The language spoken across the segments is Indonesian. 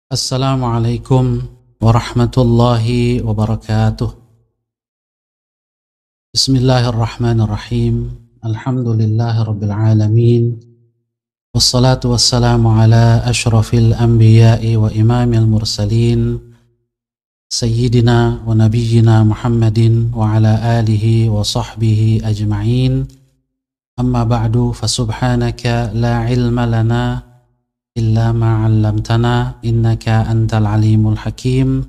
Assalamualaikum warahmatullahi wabarakatuh. Bismillahirrahmanirrahim. Alhamdulillahi rabbil alamin. Wassalatu wassalamu ala ashrafil anbiya'i wa imamil mursalin Sayyidina wa nabiyyina Muhammadin wa ala alihi wa sahbihi ajma'in. Amma ba'du, fasubhanaka la ilma lana illa ma 'allamtana innaka antal alimul hakim.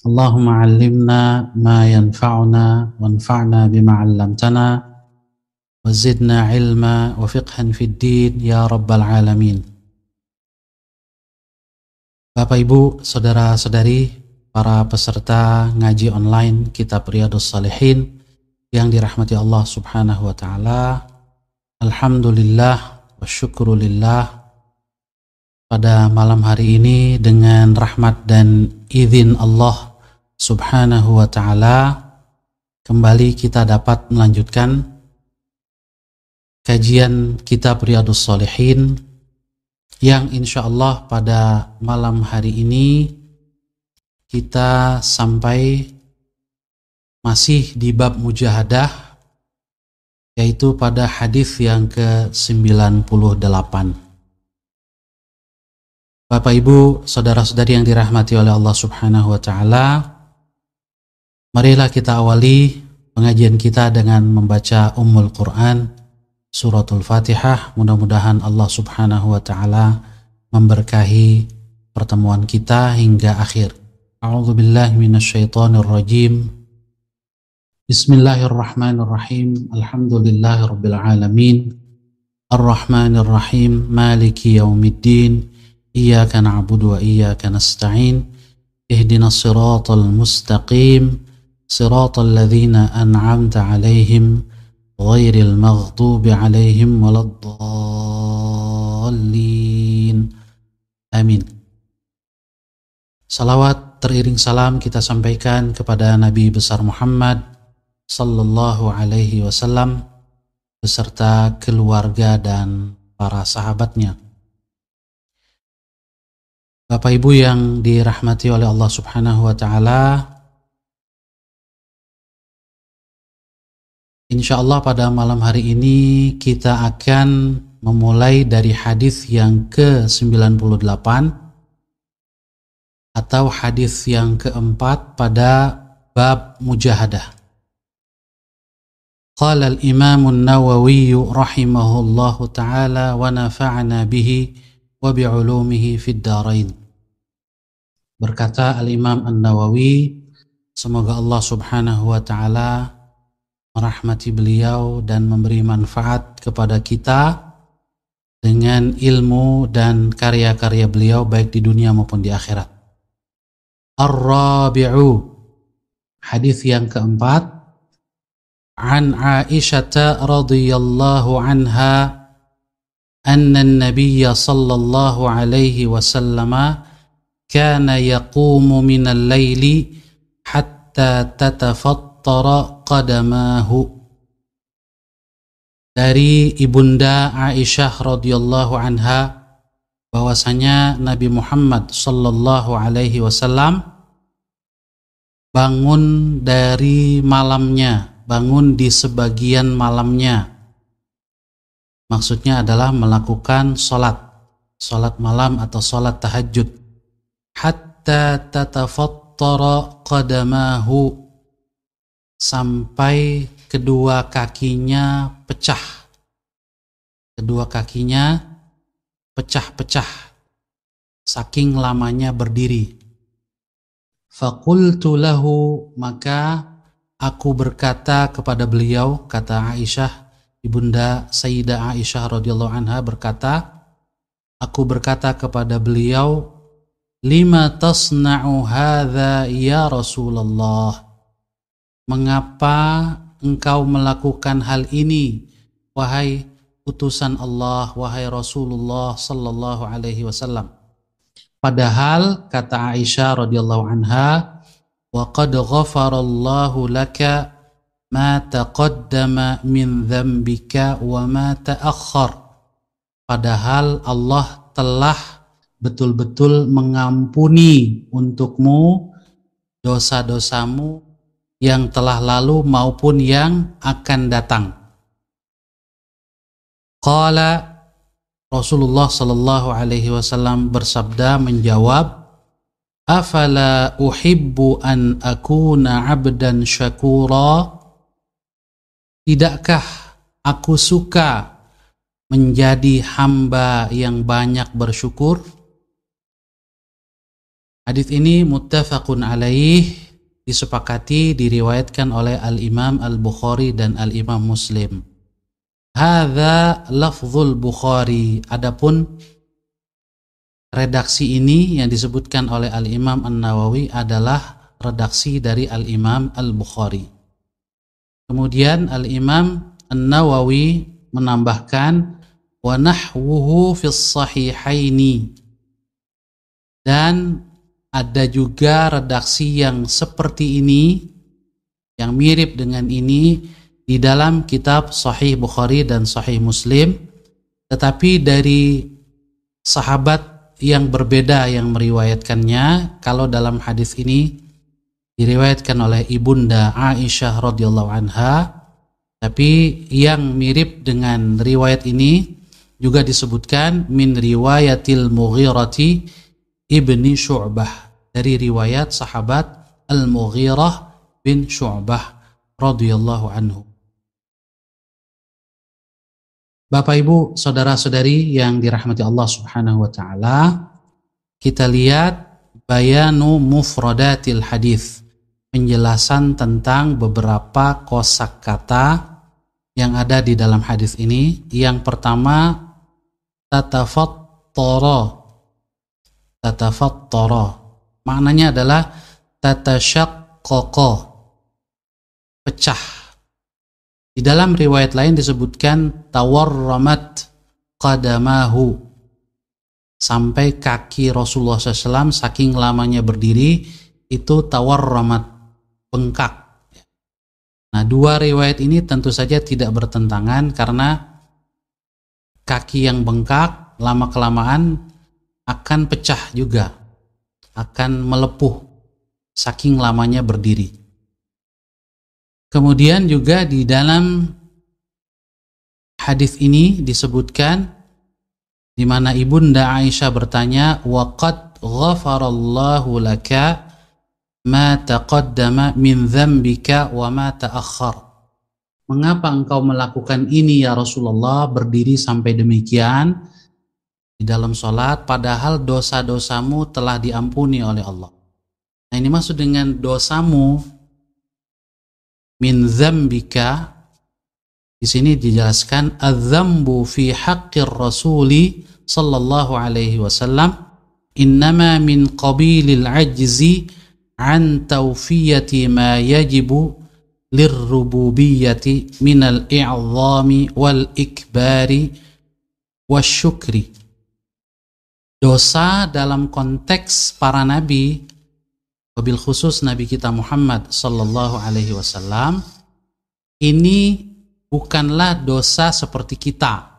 Allahumma 'allimna ma yanfa'una wanfa'na bima 'allamtana wa zidna ilma wa fiqhan fid din ya rabbal alamin. Bapak Ibu, saudara-saudari, para peserta ngaji online Kitab Riyadhus Shalihin yang dirahmati Allah Subhanahu wa taala. Alhamdulillah wa syukrulillah. Pada malam hari ini dengan rahmat dan izin Allah Subhanahu wa ta'ala, kembali kita dapat melanjutkan kajian Kitab Riyadhus Shalihin yang insya Allah pada malam hari ini kita sampai masih di bab mujahadah, yaitu pada hadis yang ke-98. Bapak Ibu, saudara-saudari yang dirahmati oleh Allah Subhanahu wa taala, marilah kita awali pengajian kita dengan membaca Ummul Quran, suratul Fatihah. Mudah-mudahan Allah Subhanahu wa taala memberkahi pertemuan kita hingga akhir. A'udzubillahi minasyaitonir rajim. Bismillahirrahmanirrahim. Alhamdulillahirabbil alamin. Arrahmanir rahim. Maliki yaumiddin. Iyyaka na'budu wa iyyaka nasta'in. Ihdinas siratal mustaqim. Siratal ladzina an'amta 'alaihim ghairil maghdubi 'alaihim waladdallin. Amin. Salawat teriring salam kita sampaikan kepada Nabi besar Muhammad sallallahu alaihi wasallam beserta keluarga dan para sahabatnya. Bapak Ibu yang dirahmati oleh Allah Subhanahu wa taala, insyaallah pada malam hari ini kita akan memulai dari hadis yang ke-98 atau hadis yang keempat pada bab mujahadah. Qala al-Imam an-Nawawi rahimahullahu taala wa nafa'ana bihi wa bi'ulumihi fid dharain. Berkata Al-Imam An-Nawawi, semoga Allah Subhanahu wa taala merahmati beliau dan memberi manfaat kepada kita dengan ilmu dan karya-karya beliau baik di dunia maupun di akhirat. Ar-Rabi'u, hadis yang keempat, an Aisyah radhiyallahu anha anna an-nabiyya sallallahu alaihi wasallam kana yaqumu minal laili hatta tatafattara qadamahu. Dari Ibunda Aisyah radhiyallahu anha bahwasanya Nabi Muhammad sallallahu alaihi wasallam bangun dari malamnya, bangun di sebagian malamnya. Maksudnya adalah melakukan salat malam atau salat tahajud. Hatta tatafattara qadamahu, sampai kedua kakinya pecah. Kedua kakinya pecah-pecah saking lamanya berdiri. Faqultu lahu, maka aku berkata kepada beliau, kata Aisyah, Ibunda Sayyidah Aisyah radhiyallahu anha berkata, aku berkata kepada beliau, lima tasna'u hadza ya Rasulullah, mengapa engkau melakukan hal ini wahai utusan Allah, wahai Rasulullah sallallahu alaihi wasallam? Padahal kata Aisyah radhiyallahu anha, wa qad ghafarallahu laka ma taqaddama min dzambika wa ma ta'akhkhar. Padahal Allah telah betul-betul mengampuni untukmu dosa-dosamu yang telah lalu maupun yang akan datang. Qala Rasulullah sallallahu alaihi wasallam bersabda menjawab, afala uhibbu an akuna 'abdan syakura? Tidakkah aku suka menjadi hamba yang banyak bersyukur? Hadis ini muttafaqun alaih, disepakati, diriwayatkan oleh Al-Imam Al-Bukhari dan Al-Imam Muslim. Hadza lafzul Bukhari. Adapun redaksi ini yang disebutkan oleh Al-Imam An-Nawawi adalah redaksi dari Al-Imam Al-Bukhari. Kemudian Al-Imam An-Nawawi menambahkan wa nahwuhu fis sahihaini, dan ada juga redaksi yang seperti ini, yang mirip dengan ini di dalam kitab Sahih Bukhari dan Sahih Muslim, tetapi dari sahabat yang berbeda yang meriwayatkannya. Kalau dalam hadis ini diriwayatkan oleh Ibunda Aisyah radhiyallahu anha, tapi yang mirip dengan riwayat ini juga disebutkan min riwayatil Mughirati ibni Syu'bah, dari riwayat sahabat Al-Mughirah bin Syu'bah radhiyallahu anhu. Bapak Ibu, saudara-saudari yang dirahmati Allah Subhanahu wa taala, kita lihat bayanu mufradatil hadis, penjelasan tentang beberapa kosakata yang ada di dalam hadis ini. Yang pertama, tatafattara. Tatafattara maknanya adalah tatasyaqqaqa, pecah. Di dalam riwayat lain disebutkan tawarramat qadamahu, sampai kaki Rasulullah SAW saking lamanya berdiri itu tawarramat, bengkak. Nah, dua riwayat ini tentu saja tidak bertentangan, karena kaki yang bengkak lama-kelamaan akan pecah juga, akan melepuh saking lamanya berdiri. Kemudian juga di dalam hadis ini disebutkan, di mana Ibunda Aisyah bertanya, wa qad ghafarallahu laka ma taqaddama min dzambika wa ma ta'akhkhar. Mengapa engkau melakukan ini ya Rasulullah, berdiri sampai demikian di dalam sholat, padahal dosa-dosamu telah diampuni oleh Allah. Nah, ini maksud dengan dosamu, min dzambika, di sini dijelaskan adz-dzambu fi haqqir rasuli sallallahu alaihi wasallam innama min qabilil ajzi an tawfiyati ma yajibu lirrububiyyati minal i'zami wal ikbari wasyukri. Dosa dalam konteks para nabi, wabil khusus Nabi kita Muhammad sallallahu alaihi wasallam, ini bukanlah dosa seperti kita,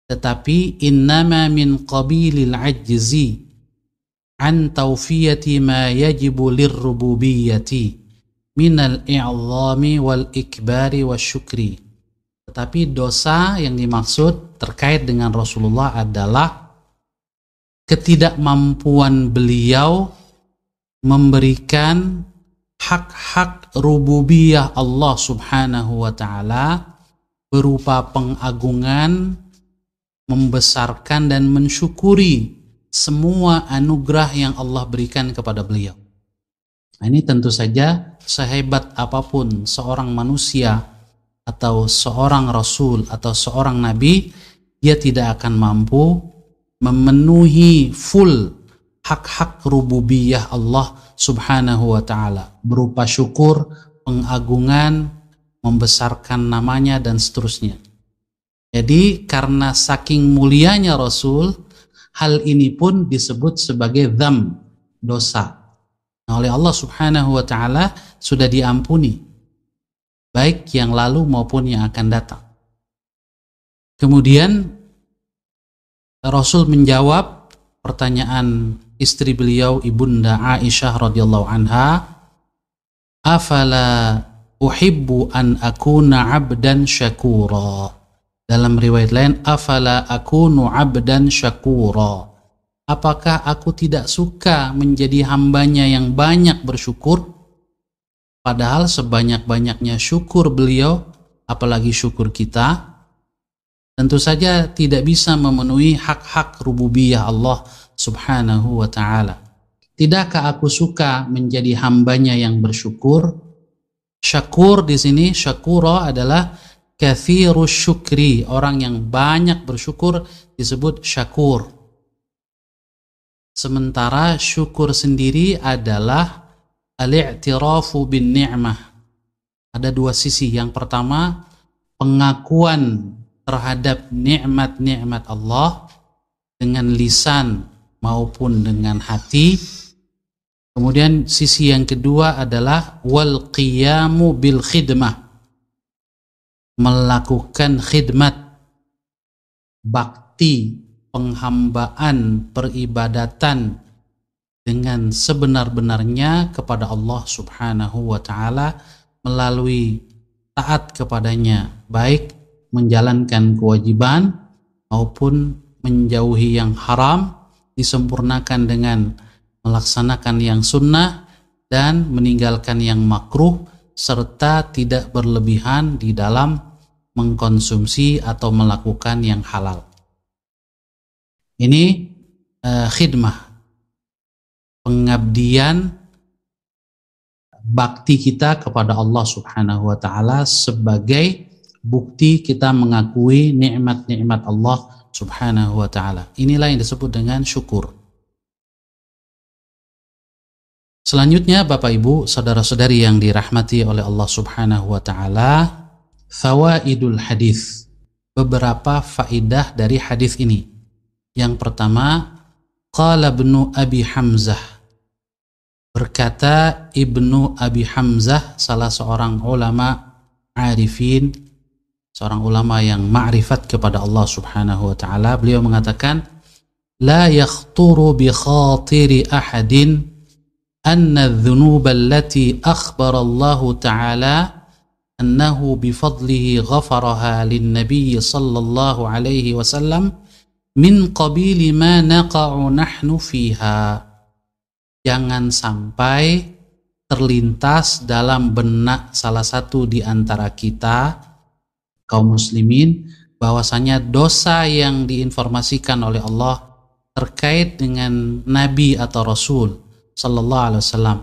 tetapi innama min qabilil ajzi an tawfiyati ma yajibu lirrububiyyati minal i'zami wal ikbari wasyukri. Tetapi dosa yang dimaksud terkait dengan Rasulullah adalah ketidakmampuan beliau memberikan hak-hak rububiyah Allah Subhanahu wa ta'ala berupa pengagungan, membesarkan dan mensyukuri semua anugerah yang Allah berikan kepada beliau. Nah, ini tentu saja sehebat apapun seorang manusia atau seorang rasul atau seorang nabi, dia tidak akan mampu memenuhi full hak-hak rububiyah Allah Subhanahu wa ta'ala berupa syukur, pengagungan, membesarkan namanya dan seterusnya. Jadi karena saking mulianya Rasul, hal ini pun disebut sebagai dzam, dosa. Nah, oleh Allah Subhanahu wa ta'ala sudah diampuni, baik yang lalu maupun yang akan datang. Kemudian Rasul menjawab pertanyaan istri beliau Ibunda Aisyah radhiyallahu anha, afala uhibbu an akuna abdan syakura. Dalam riwayat lain, afala akunu abdan syakura. Apakah aku tidak suka menjadi hambanya yang banyak bersyukur? Padahal sebanyak-banyaknya syukur beliau, apalagi syukur kita, tentu saja tidak bisa memenuhi hak-hak rububiyah Allah subhanahu wa ta'ala. Tidakkah aku suka menjadi hambanya yang bersyukur? Syakur di sini, syakura adalah kathirus syukri, orang yang banyak bersyukur disebut syakur. Sementara syukur sendiri adalah al-i'tirafu bin ni'mah. Ada dua sisi. Yang pertama, pengakuan terhadap nikmat-nikmat Allah dengan lisan maupun dengan hati. Kemudian sisi yang kedua adalah wal qiyamu bil khidmah, melakukan khidmat, bakti, penghambaan, peribadatan dengan sebenar-benarnya kepada Allah subhanahu wa ta'ala melalui taat kepadanya, baik menjalankan kewajiban maupun menjauhi yang haram, disempurnakan dengan melaksanakan yang sunnah dan meninggalkan yang makruh, serta tidak berlebihan di dalam mengkonsumsi atau melakukan yang halal. Ini khidmah, pengabdian, bakti kita kepada Allah subhanahu wa ta'ala sebagai bukti kita mengakui nikmat-nikmat Allah subhanahu wa ta'ala. Inilah yang disebut dengan syukur. Selanjutnya Bapak Ibu, saudara-saudari yang dirahmati oleh Allah subhanahu wa ta'ala, fawaidul hadis, beberapa faidah dari hadis ini. Yang pertama, qala Ibnu Abi Hamzah, berkata Ibnu Abi Hamzah, salah seorang ulama arifin, seorang ulama yang ma'rifat kepada Allah subhanahu wa ta'ala, beliau mengatakan, la yakhturu bi khatiri ahadin anna adh-dhunuba allati akhbara Allah ta'ala annahu bifadlihi ghafaraha lin-nabiy sallallahu alaihi wasallam min qabili ma naqa'u nahnu fiha. Jangan sampai terlintas dalam benak salah satu di antara kita kaum muslimin bahwasanya dosa yang diinformasikan oleh Allah terkait dengan nabi atau rasul sallallahu alaihi wasallam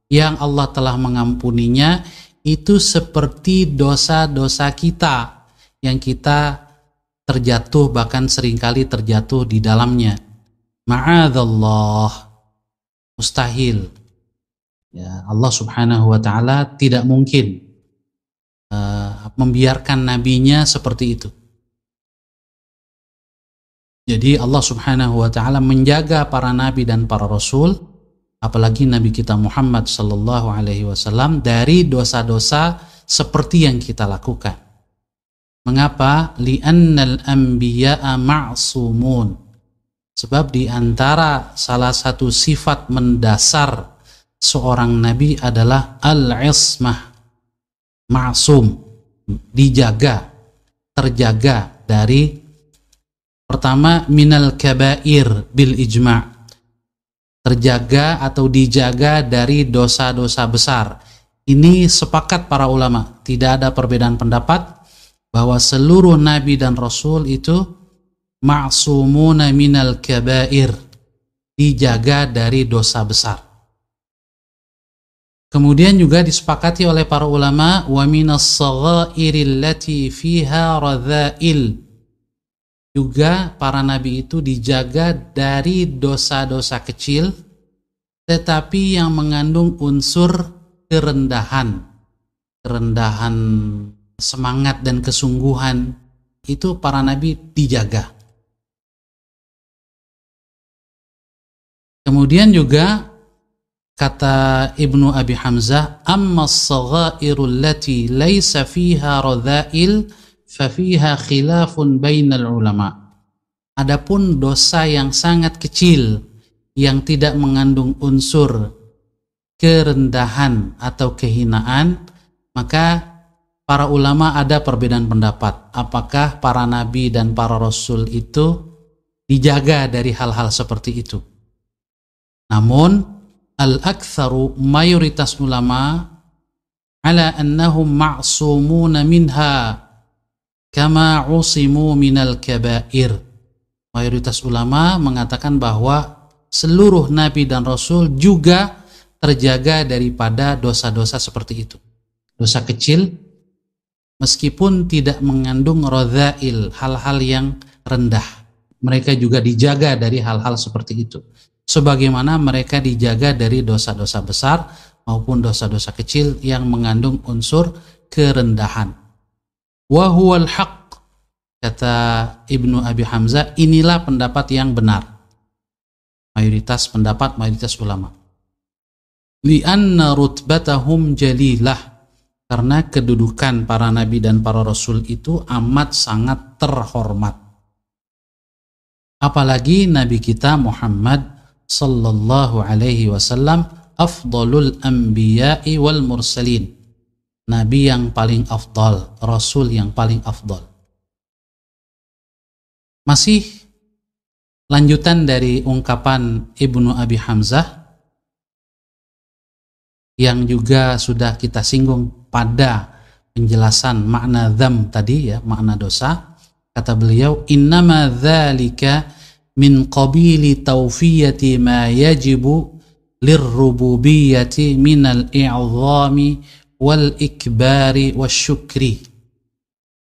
yang Allah telah mengampuninya itu seperti dosa-dosa kita yang kita terjatuh, bahkan seringkali terjatuh di dalamnya. Ma'adzallah, mustahil. Ya, Allah subhanahu wa ta'ala tidak mungkin membiarkan nabinya seperti itu. Jadi Allah subhanahu wa ta'ala menjaga para nabi dan para rasul, apalagi Nabi kita Muhammad sallallahu alaihi wasallam, dari dosa-dosa seperti yang kita lakukan. Mengapa? Li'annal anbiya'a ma'sumun. Sebab di antara salah satu sifat mendasar seorang nabi adalah al-ismah, ma'sum, dijaga, terjaga dari, pertama, minal kabair bil ijma', terjaga atau dijaga dari dosa-dosa besar. Ini sepakat para ulama, tidak ada perbedaan pendapat bahwa seluruh nabi dan rasul itu ma'sumuna minal kabair, dijaga dari dosa besar. Kemudian juga disepakati oleh para ulama wa minas saghairil lati fiha radzail, juga para nabi itu dijaga dari dosa-dosa kecil tetapi yang mengandung unsur kerendahan semangat dan kesungguhan, itu para nabi dijaga. Kemudian juga kata Ibnu Abi Hamzah, amma as-saghairul lati laysa fiha radha'il fa fiha khilafun bainal ulama. Adapun dosa yang sangat kecil yang tidak mengandung unsur kerendahan atau kehinaan, maka para ulama ada perbedaan pendapat. Apakah para nabi dan para rasul itu dijaga dari hal-hal seperti itu? Namun al-aktsaru, mayoritas ulama, ala annahum ma'sumuna minha kama usimu minal kabair. Mayoritas ulama mengatakan bahwa seluruh nabi dan rasul juga terjaga daripada dosa-dosa seperti itu. Dosa kecil meskipun tidak mengandung radzail, hal-hal yang rendah, mereka juga dijaga dari hal-hal seperti itu, sebagaimana mereka dijaga dari dosa-dosa besar maupun dosa-dosa kecil yang mengandung unsur kerendahan. Wa huwal haqq, kata Ibnu Abi Hamzah, inilah pendapat yang benar, mayoritas pendapat, mayoritas ulama. Li'anna rutbatahum jalilah, karena kedudukan para nabi dan para rasul itu amat sangat terhormat. Apalagi nabi kita Muhammad sallallahu alaihi wasallam, afdalul anbiya'i wal mursalin, nabi yang paling afdal, rasul yang paling afdal. Masih lanjutan dari ungkapan Ibnu Abi Hamzah yang juga sudah kita singgung pada penjelasan makna dzam tadi, ya, makna dosa. Kata beliau, innama dzalika min qabili tawfiyati ma yajibu lirrububiyyati minal i'zami wal ikbari wasyukri.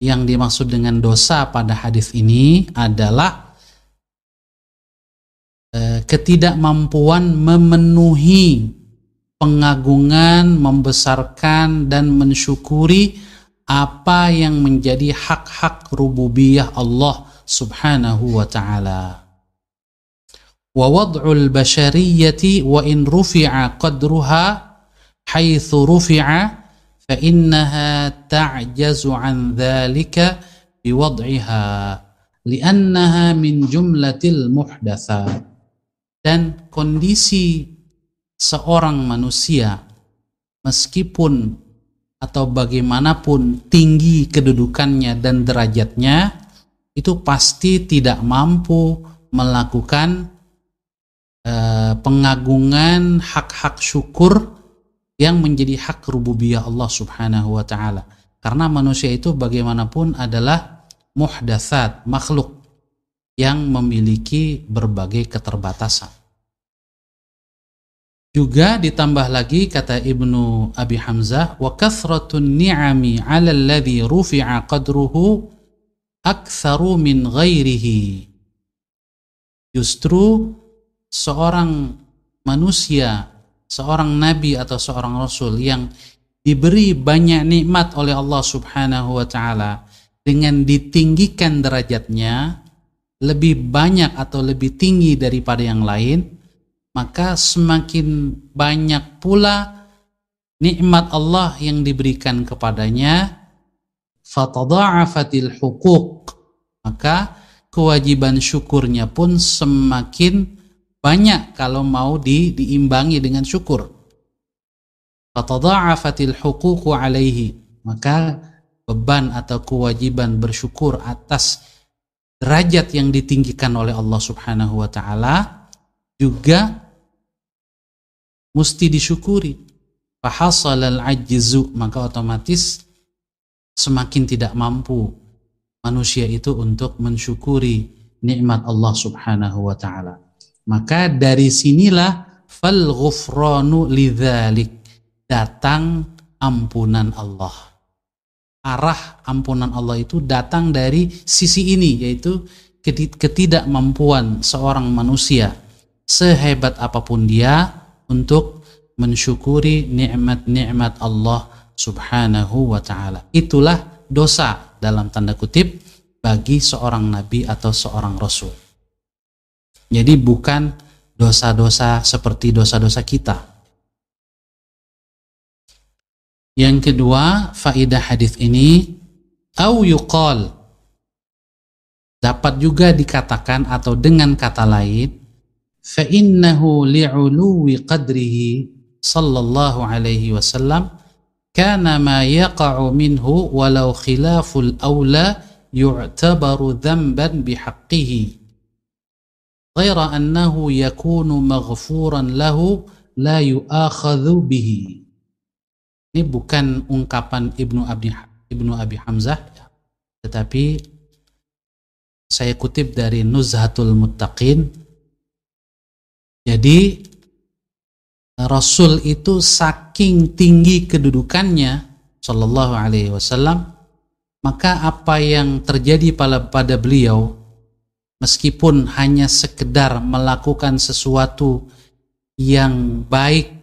Yang dimaksud dengan dosa pada hadis ini adalah ketidakmampuan memenuhi pengagungan, membesarkan dan mensyukuri apa yang menjadi hak-hak rububiyah Allah subhanahu wa ta'ala. Wa wad'ul basyariyyati wa in rufi'a qadruha haitsu rufi'a fa innaha ta'jazu an dzalika biwad'iha li'annaha min jumlatil muhdatsat. Dan kondisi seorang manusia, meskipun atau bagaimanapun tinggi kedudukannya dan derajatnya, itu pasti tidak mampu melakukan pengagungan hak-hak syukur yang menjadi hak rububiyah Allah subhanahu wa ta'ala. Karena manusia itu bagaimanapun adalah muhdatsat, makhluk yang memiliki berbagai keterbatasan. Juga ditambah lagi, kata Ibnu Abi Hamzah, wa kathratun ni'ami 'ala alladhi rufi'a qadruhu aktsaru min ghairihi. Justru seorang manusia, seorang nabi atau seorang rasul yang diberi banyak nikmat oleh Allah subhanahu wa ta'ala, dengan ditinggikan derajatnya lebih banyak atau lebih tinggi daripada yang lain, maka semakin banyak pula nikmat Allah yang diberikan kepadanya. Fatadha'afatil huquq, maka kewajiban syukurnya pun semakin banyak kalau mau diimbangi dengan syukur. Fatadha'afatil huququ alaihi, maka beban atau kewajiban bersyukur atas derajat yang ditinggikan oleh Allah subhanahu wa ta'ala juga mesti disyukuri. Fahasalal ajzu, maka otomatis semakin tidak mampu manusia itu untuk mensyukuri nikmat Allah subhanahu wa ta'ala. Maka dari sinilah fal ghufranu lidzalik, datang ampunan Allah. Arah ampunan Allah itu datang dari sisi ini, yaitu ketidakmampuan seorang manusia sehebat apapun dia untuk mensyukuri nikmat-nikmat Allah subhanahu wa ta'ala. Itulah dosa dalam tanda kutip bagi seorang nabi atau seorang rasul. Jadi bukan dosa-dosa seperti dosa-dosa kita. Yang kedua, faedah hadis ini, au yuqal, Dapat juga dikatakan atau dengan kata lain, fa innahu li'uluwi qadrihi sallallahu alaihi wasallam kana ma yaqa'u minhu walau khilaful awla yu'tabaru dhanban bihaqqihi ghaira annahu yakunu maghfuran lahu la yu'akhadhu bihi. Ini bukan ungkapan Ibnu Abi Hamzah, tetapi saya kutip dari Nuzhatul Muttaqin. Jadi Rasul itu saking tinggi kedudukannya sallallahu alaihi wasallam, maka apa yang terjadi pada beliau, meskipun hanya sekedar melakukan sesuatu yang baik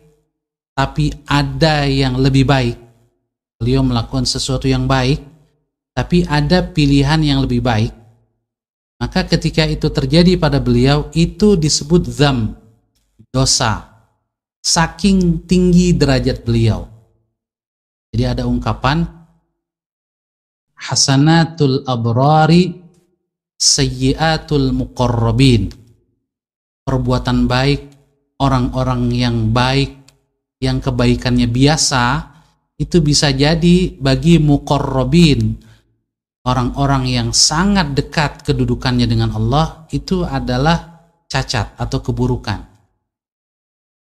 tapi ada yang lebih baik, beliau melakukan sesuatu yang baik tapi ada pilihan yang lebih baik, maka ketika itu terjadi pada beliau, itu disebut dzam, dosa, saking tinggi derajat beliau. Jadi ada ungkapan hasanatul abrari sayyiatul muqarrabin, perbuatan baik orang-orang yang baik, yang kebaikannya biasa, itu bisa jadi bagi muqarrabin, orang-orang yang sangat dekat kedudukannya dengan Allah, itu adalah cacat atau keburukan.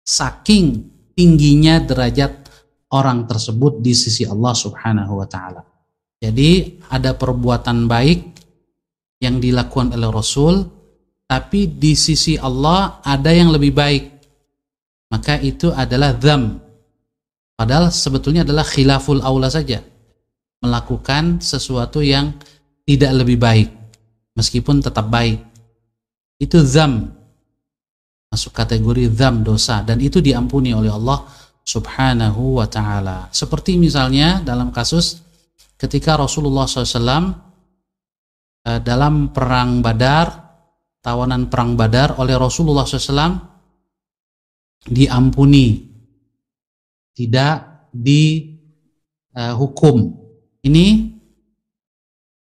Saking tingginya derajat orang tersebut di sisi Allah Subhanahu wa ta'ala. Jadi ada perbuatan baik yang dilakukan oleh Rasul, tapi di sisi Allah ada yang lebih baik, maka itu adalah dzam. Padahal sebetulnya adalah khilaful aula saja, melakukan sesuatu yang tidak lebih baik meskipun tetap baik, itu dzam, masuk kategori dzam, dosa, dan itu diampuni oleh Allah Subhanahu wa ta'ala. Seperti misalnya dalam kasus ketika Rasulullah SAW dalam perang Badar, tawanan perang Badar oleh Rasulullah SAW diampuni, tidak dihukum. Ini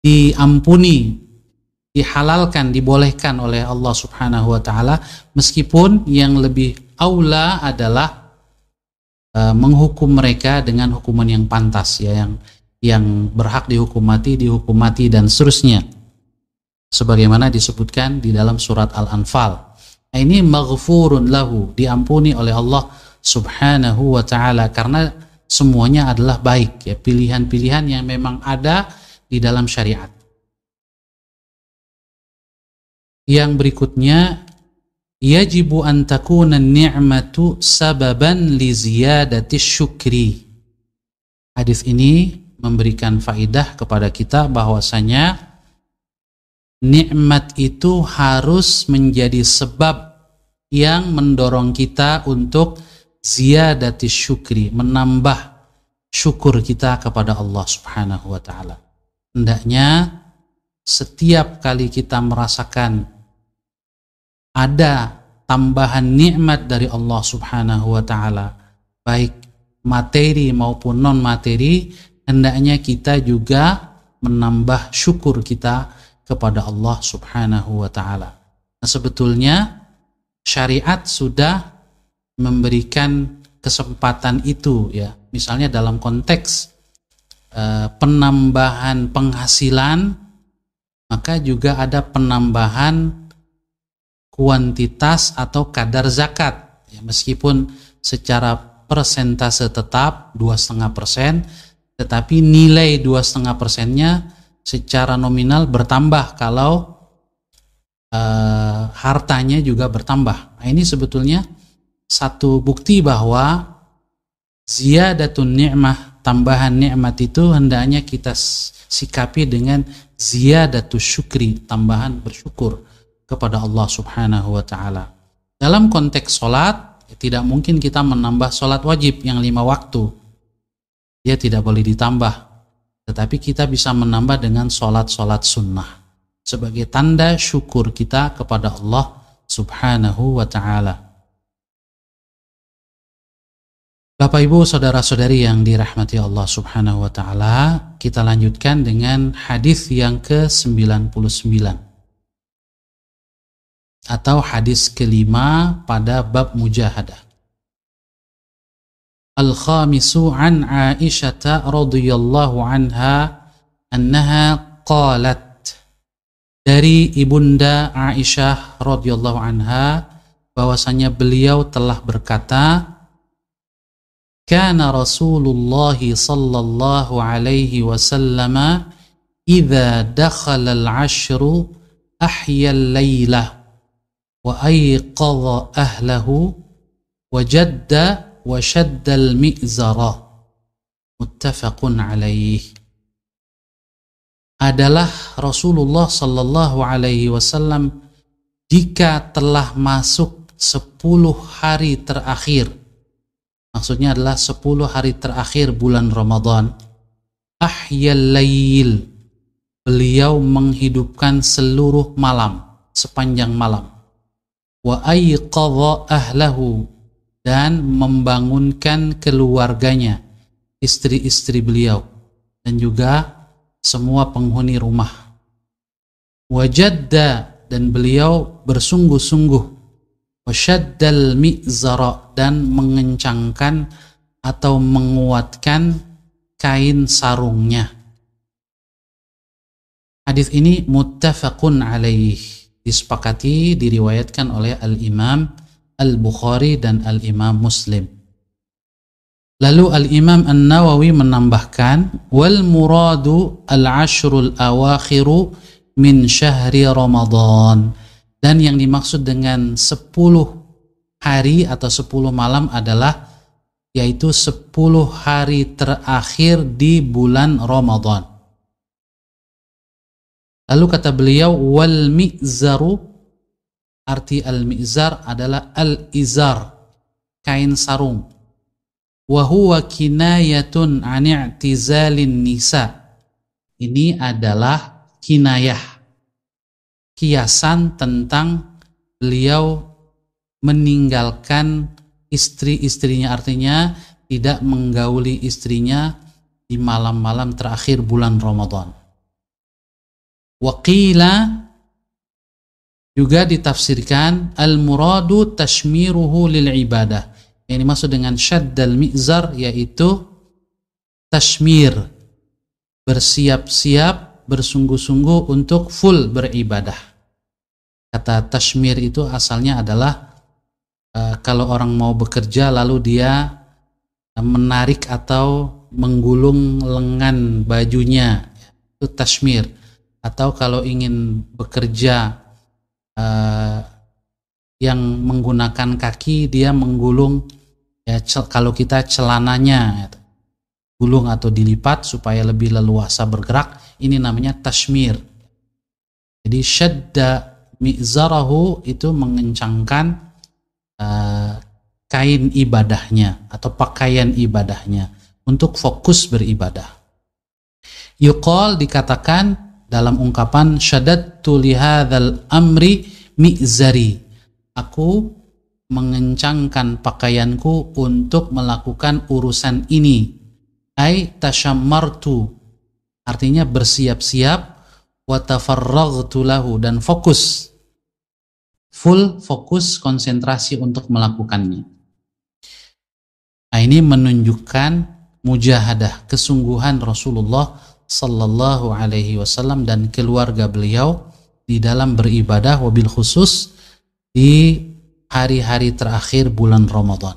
diampuni, dihalalkan, dibolehkan oleh Allah Subhanahu wa ta'ala, meskipun yang lebih aula adalah menghukum mereka dengan hukuman yang pantas, ya, yang berhak dihukum mati dan seterusnya, sebagaimana disebutkan di dalam surat Al-Anfal. Nah, ini maghfurun lahu, diampuni oleh Allah Subhanahu wa ta'ala, karena semuanya adalah baik, ya, pilihan-pilihan yang memang ada di dalam syariat. Yang berikutnya, yajibu an takuna ni'matu sababan li ziyadati syukri. Hadis ini memberikan faidah kepada kita bahwasanya nikmat itu harus menjadi sebab yang mendorong kita untuk ziyadati syukri, menambah syukur kita kepada Allah Subhanahu wa ta'ala. Hendaknya setiap kali kita merasakan ada tambahan nikmat dari Allah Subhanahu wa ta'ala, baik materi maupun non materi, hendaknya kita juga menambah syukur kita kepada Allah Subhanahu wa ta'ala. Nah, sebetulnya syariat sudah memberikan kesempatan itu, ya. Misalnya dalam konteks penambahan penghasilan, maka juga ada penambahan kuantitas atau kadar zakat, ya, meskipun secara persentase tetap 2,5%, tetapi nilai 2,5%-nya secara nominal bertambah kalau hartanya juga bertambah. Nah, ini sebetulnya satu bukti bahwa ziyadatun ni'mah, tambahan nikmat itu hendaknya kita sikapi dengan ziyadatus syukri, tambahan bersyukur kepada Allah Subhanahu wa ta'ala. Dalam konteks sholat, tidak mungkin kita menambah sholat wajib yang 5 waktu, dia tidak boleh ditambah, tetapi kita bisa menambah dengan sholat-sholat sunnah sebagai tanda syukur kita kepada Allah Subhanahu wa ta'ala. Bapak Ibu saudara-saudari yang dirahmati Allah Subhanahu wa ta'ala, kita lanjutkan dengan hadis yang ke-99. atau hadis kelima pada bab mujahadah. Al-khamisu an Aisyah radhiyallahu anha annaha qalat, dari ibunda Aisyah radhiyallahu anha bahwasanya beliau telah berkata, kana Rasulullah sallallahu alaihi wasallam idza dakhala al-'ashru ahya al-lailah wa ayqadha ahlahu wa jadda wa shadda al-mi'zara, muttafaqun alaih. Adalah Rasulullah sallallahu alaihi wasallam jika telah masuk 10 hari terakhir, maksudnya adalah 10 hari terakhir bulan Ramadan, ahyal lail, beliau menghidupkan seluruh malam, sepanjang malam, wa ayqadha ahlahu, dan membangunkan keluarganya, istri-istri beliau dan juga semua penghuni rumah, wajadda, dan beliau bersungguh-sungguh, wasyaddal mi'zara, dan mengencangkan atau menguatkan kain sarungnya. Hadis ini muttafaqun alaih, disepakati, diriwayatkan oleh Al-Imam Al-Bukhari dan Al-Imam Muslim. Lalu Al-Imam An-Nawawi menambahkan, wal muradu al-ashrul awakhiru min syahri Ramadan, dan yang dimaksud dengan 10 hari atau 10 malam adalah yaitu 10 hari terakhir di bulan Ramadan. Lalu kata beliau, wal mi'zaru, arti al-mi'zar adalah al-izar, kain sarung. Wa huwa kinayatun an i'tizalin nisa. Ini adalah kinayah, kiasan tentang beliau meninggalkan istri-istrinya, artinya tidak menggauli istrinya di malam-malam terakhir bulan Ramadan. Waqila, juga ditafsirkan, al-muradu tashmiruhu lil ibadah. Yang dimaksud dengan syaddal mi'zar yaitu tashmir, bersiap-siap, bersungguh-sungguh untuk full beribadah. Kata tashmir itu asalnya adalah kalau orang mau bekerja lalu dia menarik atau menggulung lengan bajunya, itu tashmir. Atau kalau ingin bekerja yang menggunakan kaki, dia menggulung, ya, kalau kita celananya gulung atau dilipat supaya lebih leluasa bergerak, ini namanya tashmir. Jadi syadda mi'zarahu itu mengencangkan kain ibadahnya atau pakaian ibadahnya untuk fokus beribadah. Yuqal, dikatakan dalam ungkapan syaddadtu li hadzal amri mi'zari, aku mengencangkan pakaianku untuk melakukan urusan ini. Ai tashammartu, artinya bersiap-siap, wa tafarraghtu lahu, dan fokus, full fokus, konsentrasi untuk melakukannya. Nah, ini menunjukkan mujahadah, kesungguhan Rasulullah sallallahu alaihi wasallam dan keluarga beliau di dalam beribadah, wabil khusus di hari-hari terakhir bulan Ramadan.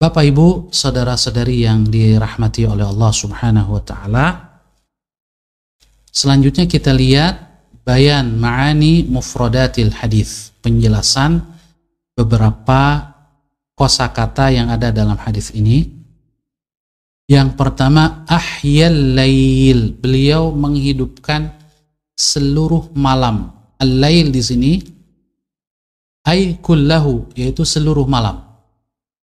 Bapak Ibu, saudara-saudari yang dirahmati oleh Allah Subhanahu wa taala, selanjutnya kita lihat bayan ma'ani mufradatil hadis, penjelasan beberapa kosakata yang ada dalam hadis ini. Yang pertama, ahyal lail, beliau menghidupkan seluruh malam. Al-lail di sini ay kullahu, yaitu seluruh malam.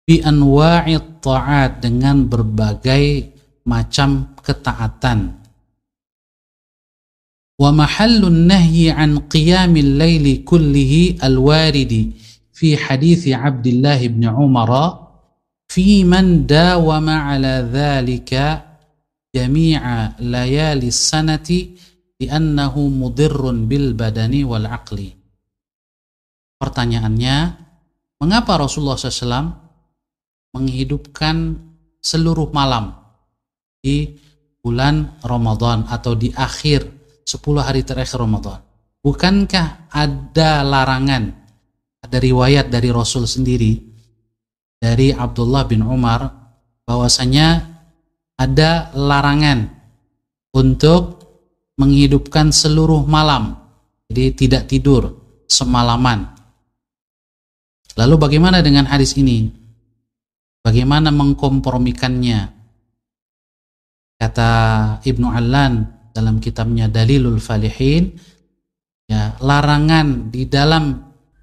Bi anwa'it ta'at, dengan berbagai macam ketaatan. Wa mahallun nahyi an qiyamil laili kullihi al-waridi fi hadits Abdullah bin Umar fi man dawama ala dhalika jami'a layali sanati li'annahu mudirrun bil badani wal aqli. pertanyaannya, mengapa Rasulullah SAW menghidupkan seluruh malam di bulan Ramadan atau di akhir 10 hari terakhir Ramadan? Bukankah ada larangan, ada riwayat dari Rasul sendiri, dari Abdullah bin Umar, bahwasanya ada larangan untuk menghidupkan seluruh malam, jadi tidak tidur semalaman. Lalu bagaimana dengan hadis ini? Bagaimana mengkompromikannya? Kata Ibnu Allan dalam kitabnya Dalilul Falihin, ya, larangan di dalam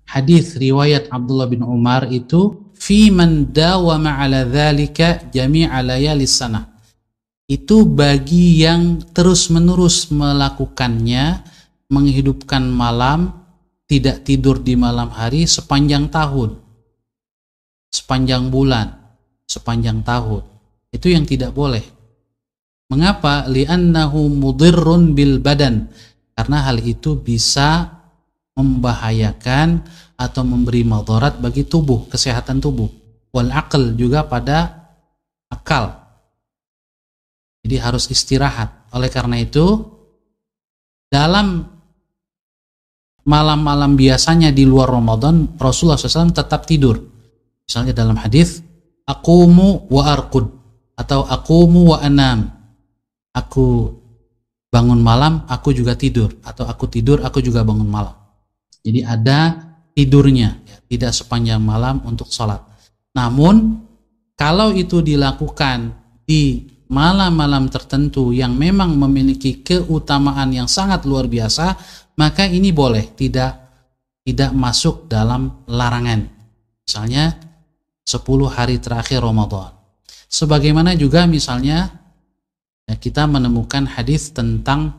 hadis riwayat Abdullah bin Umar itu fi man dawama ala dzalika jami'a layalis sanah. Itu bagi yang terus-menerus melakukannya, menghidupkan malam, tidak tidur di malam hari sepanjang tahun, sepanjang bulan, sepanjang tahun. Itu yang tidak boleh. Mengapa? Li'annahu mudirrun bil badan. Karena hal itu bisa membahayakan atau memberi madarat bagi tubuh, kesehatan tubuh. Wal aql, juga pada akal. Jadi harus istirahat. Oleh karena itu, dalam malam-malam biasanya di luar Ramadan, Rasulullah SAW tetap tidur. Misalnya dalam hadis, aqumu wa arqud, atau aqumu wa anam. Aku bangun malam, aku juga tidur, atau aku tidur, aku juga bangun malam. Jadi ada tidurnya, ya, tidak sepanjang malam untuk sholat. Namun kalau itu dilakukan di malam-malam tertentu yang memang memiliki keutamaan yang sangat luar biasa, maka ini boleh, tidak masuk dalam larangan. Misalnya 10 hari terakhir Ramadan. Sebagaimana juga misalnya ya, kita menemukan hadis tentang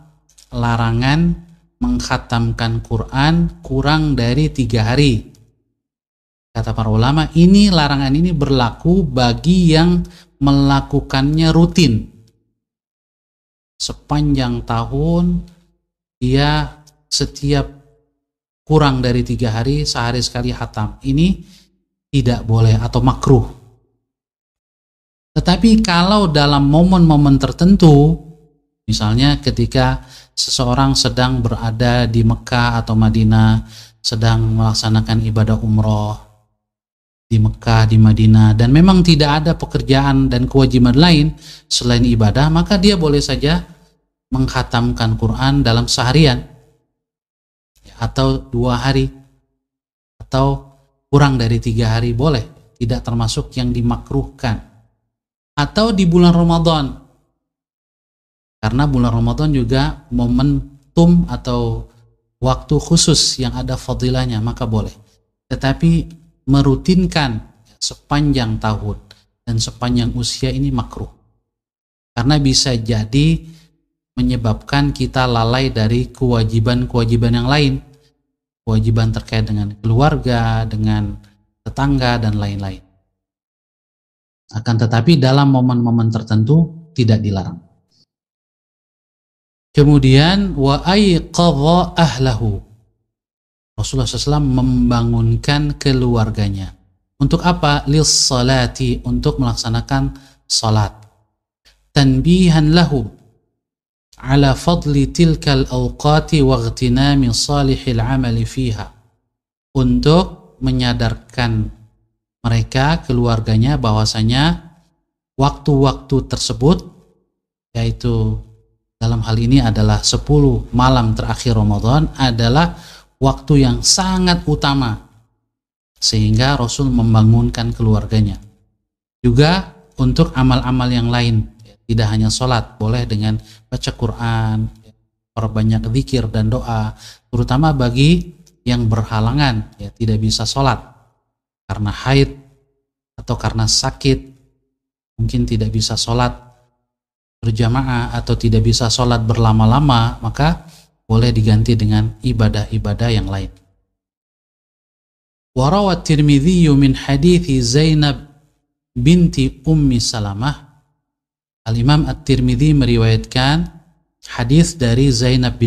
larangan mengkhatamkan Quran kurang dari 3 hari. Kata para ulama, ini larangan ini berlaku bagi yang melakukannya rutin. Sepanjang tahun dia setiap kurang dari 3 hari, sehari sekali khatam. Ini tidak boleh atau makruh. Tetapi kalau dalam momen-momen tertentu, misalnya ketika seseorang sedang berada di Mekah atau Madinah, sedang melaksanakan ibadah umroh di Mekah, di Madinah, dan memang tidak ada pekerjaan dan kewajiban lain selain ibadah, maka dia boleh saja mengkhatamkan Quran dalam seharian, atau 2 hari, atau kurang dari 3 hari, boleh, tidak termasuk yang dimakruhkan. Atau di bulan Ramadan, karena bulan Ramadan juga momentum atau waktu khusus yang ada fadilahnya, maka boleh. Tetapi merutinkan sepanjang tahun dan sepanjang usia ini makruh, karena bisa jadi menyebabkan kita lalai dari kewajiban-kewajiban yang lain, kewajiban terkait dengan keluarga, dengan tetangga, dan lain-lain. Akan tetapi dalam momen-momen tertentu tidak dilarang. Kemudian wa aiqadha ahlahu, Rasulullah SAW membangunkan keluarganya. Untuk apa? Lis salati, untuk melaksanakan salat. Tanbihan lahum ala fadli tilkal awqati wa ightinami salihil amali fiha, untuk menyadarkan mereka, keluarganya, bahwasanya waktu-waktu tersebut, yaitu dalam hal ini adalah 10 malam terakhir Ramadan, adalah waktu yang sangat utama, sehingga Rasul membangunkan keluarganya. Juga untuk amal-amal yang lain, tidak hanya sholat, boleh dengan baca Quran, perbanyak zikir dan doa, terutama bagi yang berhalangan, ya, tidak bisa sholat karena haid atau karena sakit, mungkin tidak bisa sholat berjamaah atau tidak bisa sholat berlama-lama, maka boleh diganti dengan ibadah-ibadah yang lain. Wa rawat Tirmidzi min hadithi Zainab binti Ummi Salamah. Al-Imam At-Tirmidzi meriwayatkan hadis dari Zainab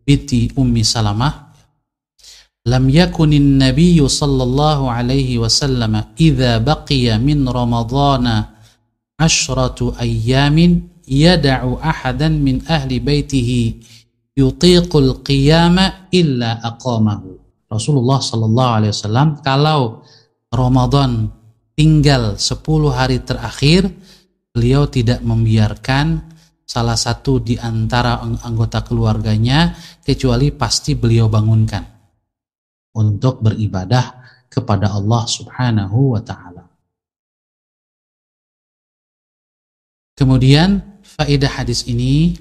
binti Ummi Salamah. lam yakunin nabiyyu sallallahu alaihi wasallam idza baqiya min ramadhana asyratu ayyamin yada'u ahadan min ahli baitihi yutiqul qiyama illa aqamahu. Rasulullah sallallahu alaihi wasallam kalau Ramadan tinggal 10 hari terakhir, beliau tidak membiarkan salah satu di antara anggota keluarganya kecuali pasti beliau bangunkan untuk beribadah kepada Allah Subhanahu wa ta'ala. Kemudian faedah hadis ini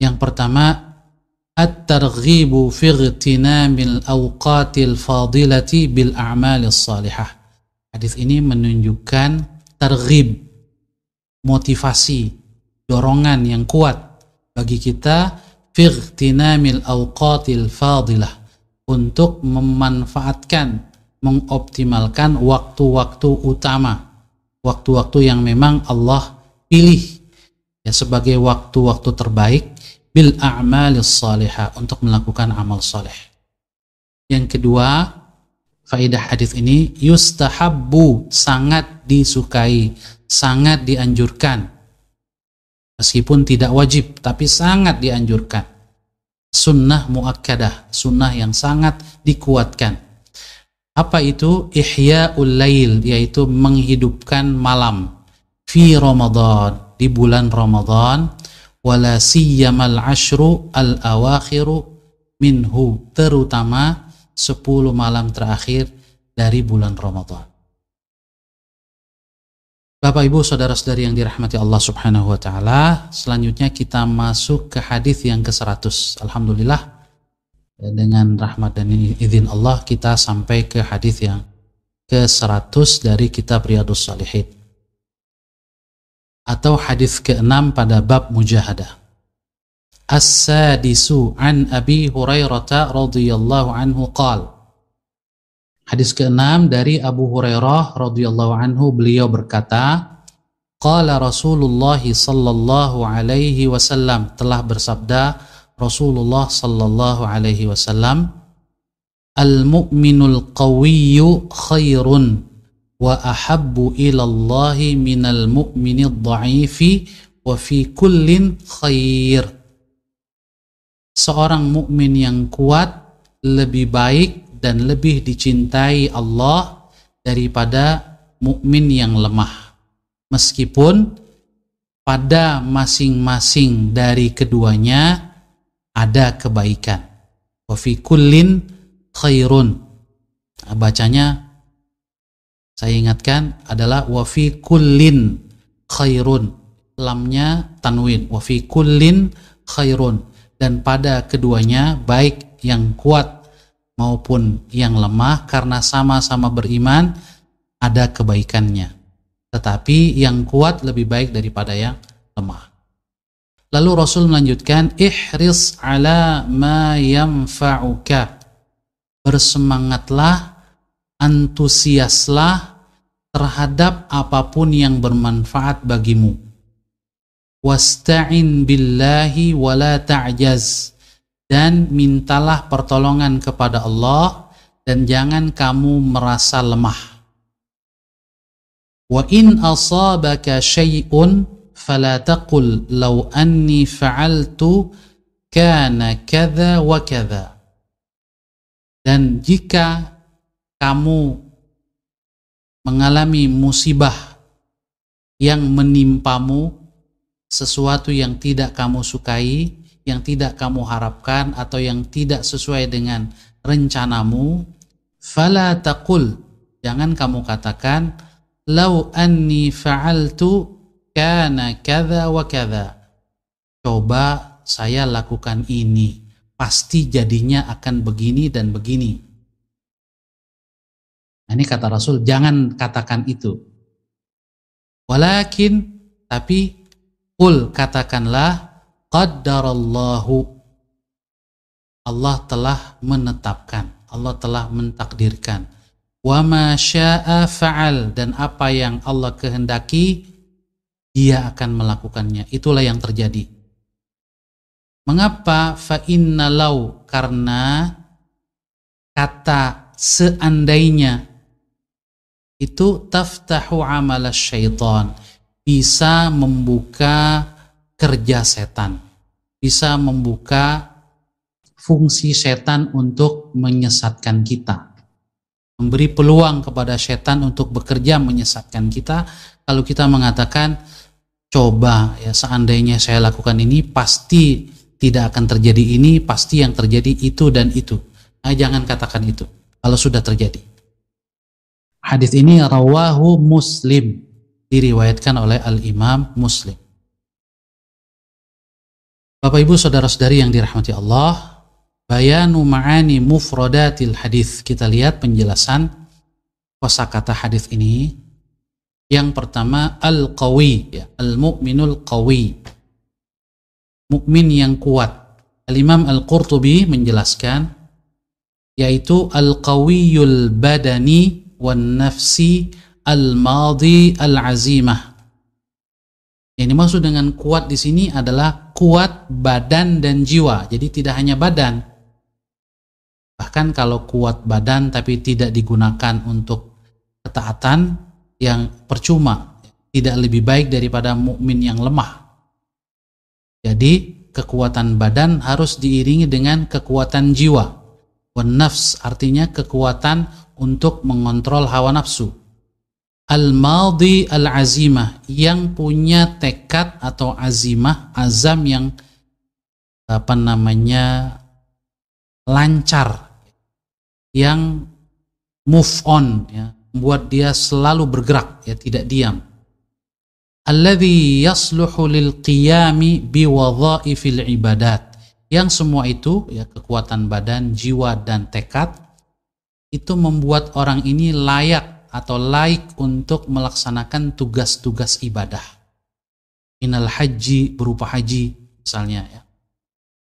yang pertama, at-targhibu fi ightinamil awqatil fadilati bil a'malis salihah. Hadis ini menunjukkan targhib, motivasi, dorongan yang kuat bagi kita fi ightinamil awqatil fadilah, untuk memanfaatkan, mengoptimalkan waktu-waktu utama, waktu-waktu yang memang Allah pilih ya sebagai waktu-waktu terbaik bil a'malis salihah, untuk melakukan amal saleh. Yang kedua, faedah hadis ini yustahabbu, sangat disukai, sangat dianjurkan. Meskipun tidak wajib, tapi sangat dianjurkan. Sunnah muakkadah, sunnah yang sangat dikuatkan. Apa itu? Ihya'ul lail, yaitu menghidupkan malam. Fi Ramadan, di bulan Ramadan. Wala siyyamal ashru al-awakhiru minhu, terutama 10 malam terakhir dari bulan Ramadan. Bapak Ibu saudara-saudari yang dirahmati Allah Subhanahu wa taala, selanjutnya kita masuk ke hadis yang ke-100. Alhamdulillah, dengan rahmat dan izin Allah kita sampai ke hadis yang ke-100 dari kitab Riyadhus Shalihin, atau hadis ke-6 pada bab mujahadah. As-sadisu an Abi Hurairah radhiyallahu anhu qala. Hadis ke-6 dari Abu Hurairah radhiyallahu anhu, beliau berkata, qala Rasulullah sallallahu alaihi wasallam, telah bersabda Rasulullah sallallahu alaihi wasallam, al-mu'minul qawiyyu khairun wa ahabbu ilallahi minal mu'minid dha'ifi wa fi kullin khair. Seorang mukmin yang kuat lebih baik dan lebih dicintai Allah daripada mukmin yang lemah, meskipun pada masing-masing dari keduanya ada kebaikan. Wa fi kullin khairun. Bacanya saya ingatkan adalah wa fi kullin khairun. Lamnya tanwin, wa fi kullin khairun, dan pada keduanya, baik yang kuat maupun yang lemah, karena sama-sama beriman ada kebaikannya. Tetapi yang kuat lebih baik daripada yang lemah. Lalu Rasul melanjutkan, ihris ala ma yanfa'uka. Bersemangatlah, antusiaslah terhadap apapun yang bermanfaat bagimu. Wasta'in billahi wala ta'jaz. Dan mintalah pertolongan kepada Allah dan jangan kamu merasa lemah. Wa in asabaka syai'un fala taqul law anni fa'altu kana kadza wa kadza. Dan jika kamu mengalami musibah yang menimpamu, sesuatu yang tidak kamu sukai, yang tidak kamu harapkan, atau yang tidak sesuai dengan rencanamu, fala taqul, jangan kamu katakan law anni fa'altu kana kadza wa kadza. Coba saya lakukan ini, pasti jadinya akan begini dan begini. Nah, ini kata Rasul, jangan katakan itu. Walakin, tapi qul, katakanlah, qaddarallahu, Allah telah menetapkan, Allah telah mentakdirkan. Wa ma syaa fa'al, dan apa yang Allah kehendaki, Dia akan melakukannya. Itulah yang terjadi. Mengapa? Fa inna law, karena kata seandainya itu taftahu amal syaitan, bisa membuka kerja setan, bisa membuka fungsi setan untuk menyesatkan kita, memberi peluang kepada setan untuk bekerja menyesatkan kita. Kalau kita mengatakan, coba ya seandainya saya lakukan ini pasti tidak akan terjadi ini, pasti yang terjadi itu dan itu. Nah, jangan katakan itu kalau sudah terjadi. Hadis ini rawahu Muslim, diriwayatkan oleh Al-Imam Muslim. Bapak Ibu saudara-saudari yang dirahmati Allah, bayanu ma'ani mufradatil hadis. Kita lihat penjelasan kosakata hadis ini. Yang pertama, al-qawi, ya, al-mu'minul qawi, mukmin yang kuat. Al-Imam Al-Qurtubi menjelaskan, yaitu al-qawiyul badani wan nafsi al-madi al-azimah. Yang dimaksud dengan kuat di sini adalah kuat badan dan jiwa. Jadi tidak hanya badan. Bahkan kalau kuat badan tapi tidak digunakan untuk ketaatan, yang percuma, tidak lebih baik daripada mukmin yang lemah. Jadi kekuatan badan harus diiringi dengan kekuatan jiwa. Wan nafs artinya kekuatan untuk mengontrol hawa nafsu. Al-madi al-azimah, yang punya tekad atau azimah, azam yang lancar, yang move on, ya, membuat dia selalu bergerak, ya, tidak diam. Alladzi yasluhu lil qiyami bi wadhaifil ibadat, yang semua itu, ya, kekuatan badan, jiwa dan tekad itu membuat orang ini layak atau laik untuk melaksanakan tugas-tugas ibadah. Minal haji, berupa haji misalnya, ya.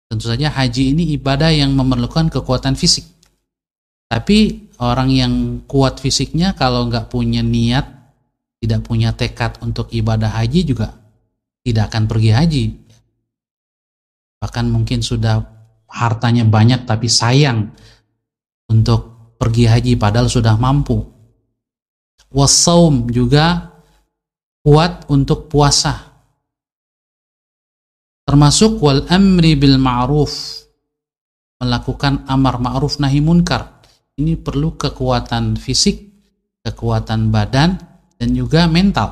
Tentu saja haji ini ibadah yang memerlukan kekuatan fisik. Tapi orang yang kuat fisiknya kalau nggak punya niat, tidak punya tekad untuk ibadah haji juga tidak akan pergi haji. Bahkan mungkin sudah hartanya banyak tapi sayang untuk pergi haji padahal sudah mampu. Wassaum juga kuat untuk puasa. Termasuk wal amri bil ma'ruf, melakukan amar ma'ruf nahi munkar. Ini perlu kekuatan fisik, kekuatan badan, dan juga mental,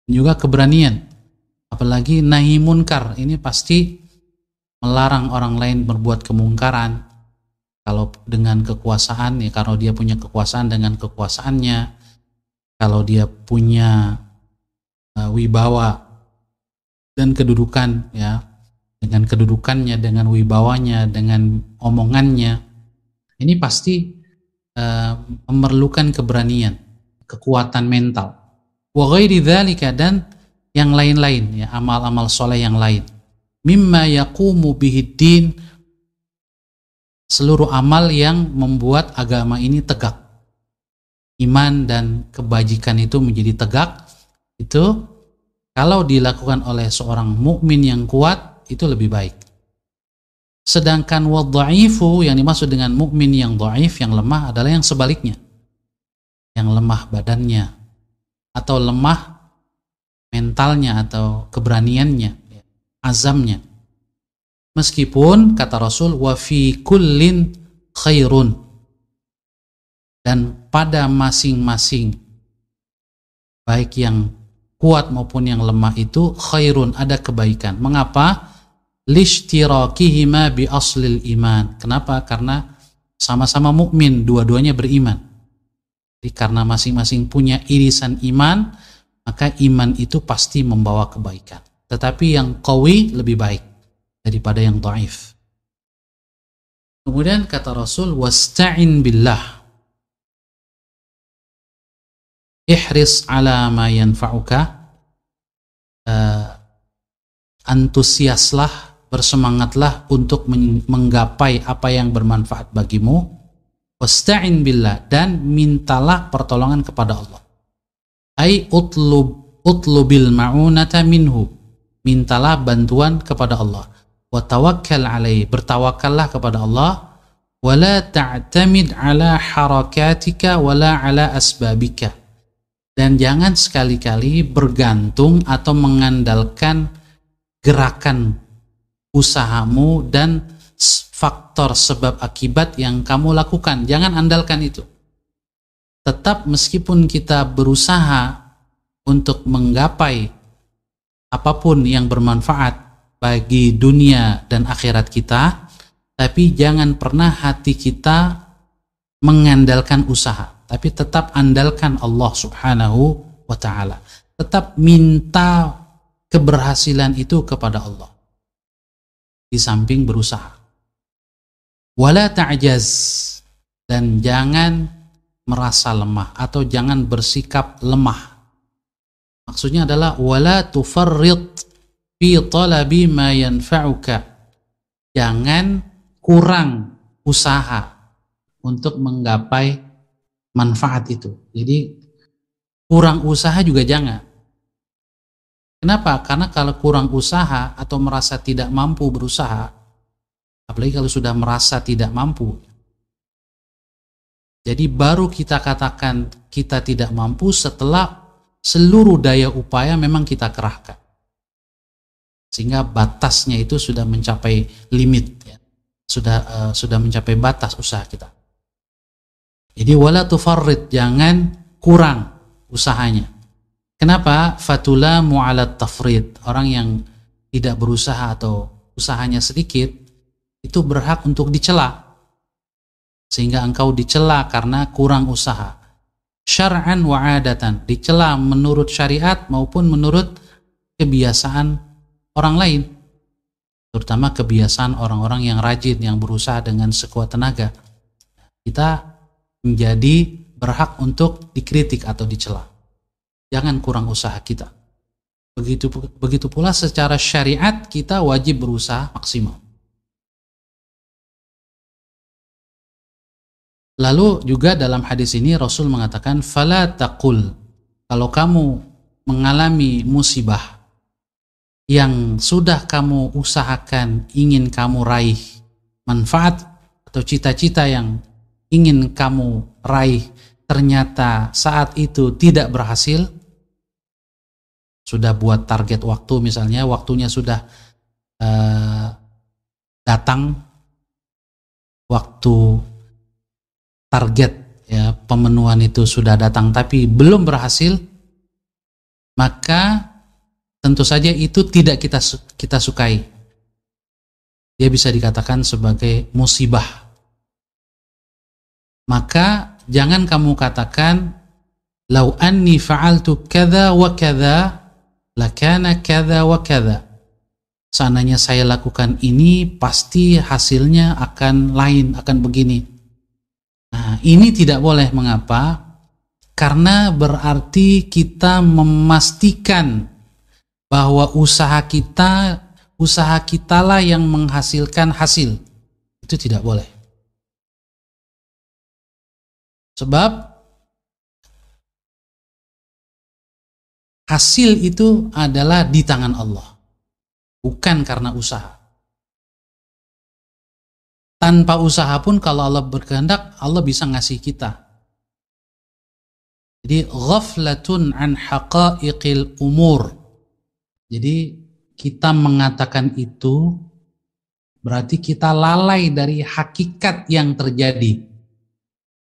dan juga keberanian. Apalagi nahi munkar, ini pasti melarang orang lain berbuat kemungkaran. Kalau dengan kekuasaan, ya, kalau dia punya kekuasaan dengan kekuasaannya, kalau dia punya wibawa dan kedudukan, ya, dengan kedudukannya, dengan wibawanya, dengan omongannya, ini pasti memerlukan keberanian, kekuatan mental. Wa ghairi dzalika, dan yang lain-lain, ya, amal-amal soleh yang lain. Mimma yaqumu bihiddin, seluruh amal yang membuat agama ini tegak. Iman dan kebajikan itu menjadi tegak. Itu kalau dilakukan oleh seorang mukmin yang kuat, itu lebih baik. Sedangkan wadha'ifu, yang dimaksud dengan mukmin yang dhaif, yang lemah, adalah yang sebaliknya. Yang lemah badannya, atau lemah mentalnya, atau keberaniannya, azamnya. Meskipun kata Rasul, wa fi kullin khairun, dan pada masing-masing, baik yang kuat maupun yang lemah itu, khairun, ada kebaikan. Mengapa? Lishtirakihima bi aslil iman. Kenapa? Karena sama-sama mukmin, dua-duanya beriman. Jadi karena masing-masing punya irisan iman, maka iman itu pasti membawa kebaikan. Tetapi yang qawi lebih baik daripada yang dhaif. Kemudian kata Rasul, wasta'in billah, ihris ala ma yanfa'uka, antusiaslah, bersemangatlah untuk menggapai apa yang bermanfaat bagimu. Wasta'in billah, dan mintalah pertolongan kepada Allah. Ai utlubil ma'unata minhu, mintalah bantuan kepada Allah. Wa tawakkal alaihi, bertawakallah kepada Allah. wala ta'tamid ala harakatika wala ala asbabika. Dan jangan sekali-kali bergantung atau mengandalkan gerakan usahamu dan faktor sebab akibat yang kamu lakukan. Jangan andalkan itu. Tetap meskipun kita berusaha untuk menggapai apapun yang bermanfaat bagi dunia dan akhirat kita, tapi jangan pernah hati kita mengandalkan usaha, tapi tetap andalkan Allah Subhanahu wa ta'ala. Tetap minta keberhasilan itu kepada Allah di samping berusaha. Wala ta'jaz, dan jangan merasa lemah atau jangan bersikap lemah. Maksudnya adalah wala tufarrid fi talabi ma yanfa'uka. Jangan kurang usaha untuk menggapai manfaat itu. Jadi kurang usaha juga jangan. Kenapa? Karena kalau kurang usaha atau merasa tidak mampu berusaha, apalagi kalau sudah merasa tidak mampu, jadi baru kita katakan kita tidak mampu setelah seluruh daya upaya memang kita kerahkan, sehingga batasnya itu sudah mencapai limit, ya. Sudah mencapai batas usaha kita. Jadi wala tufarrid, jangan kurang usahanya. Kenapa? Fatula mu'alat tafrid. Orang yang tidak berusaha atau usahanya sedikit itu berhak untuk dicela, sehingga engkau dicela karena kurang usaha. Syar'an wa 'adatan, dicela menurut syariat maupun menurut kebiasaan orang lain, terutama kebiasaan orang-orang yang rajin, yang berusaha dengan sekuat tenaga. Kita menjadi berhak untuk dikritik atau dicela. Jangan kurang usaha kita. Begitu pula secara syariat kita wajib berusaha maksimal. Lalu juga dalam hadis ini Rasul mengatakan, fala taqul, kalau kamu mengalami musibah yang sudah kamu usahakan, ingin kamu raih manfaat atau cita-cita yang ingin kamu raih, ternyata saat itu tidak berhasil, sudah buat target waktu, misalnya waktunya sudah datang, waktu target, ya, pemenuhan itu sudah datang tapi belum berhasil, maka tentu saja itu tidak kita sukai. Dia bisa dikatakan sebagai musibah. Maka jangan kamu katakan lau anni fa'altu kadza wa kadza lakana kadza wa kadza. Seandainya saya lakukan ini pasti hasilnya akan lain, akan begini. Nah, ini tidak boleh. Mengapa? Karena berarti kita memastikan bahwa usaha kitalah yang menghasilkan hasil. Itu tidak boleh. Sebab hasil itu adalah di tangan Allah, bukan karena usaha. Tanpa usaha pun kalau Allah berkehendak, Allah bisa ngasih kita. Jadi ghaflatun an haqa'iqil umur. Jadi kita mengatakan itu berarti kita lalai dari hakikat yang terjadi.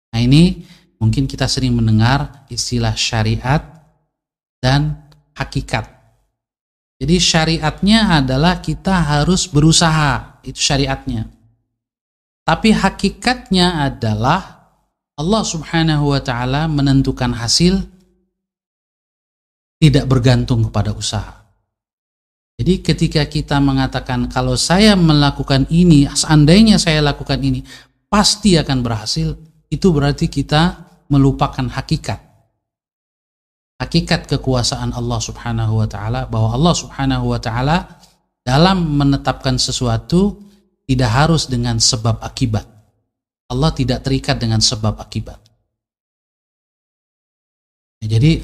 Nah, ini mungkin kita sering mendengar istilah syariat dan hakikat. Jadi syariatnya adalah kita harus berusaha, itu syariatnya. Tapi hakikatnya adalah Allah Subhanahu wa ta'ala menentukan hasil tidak bergantung kepada usaha. Jadi ketika kita mengatakan kalau saya melakukan ini, seandainya saya lakukan ini pasti akan berhasil, itu berarti kita melupakan hakikat kekuasaan Allah Subhanahu wa ta'ala, bahwa Allah Subhanahu wa ta'ala dalam menetapkan sesuatu tidak harus dengan sebab akibat. Allah tidak terikat dengan sebab akibat. Jadi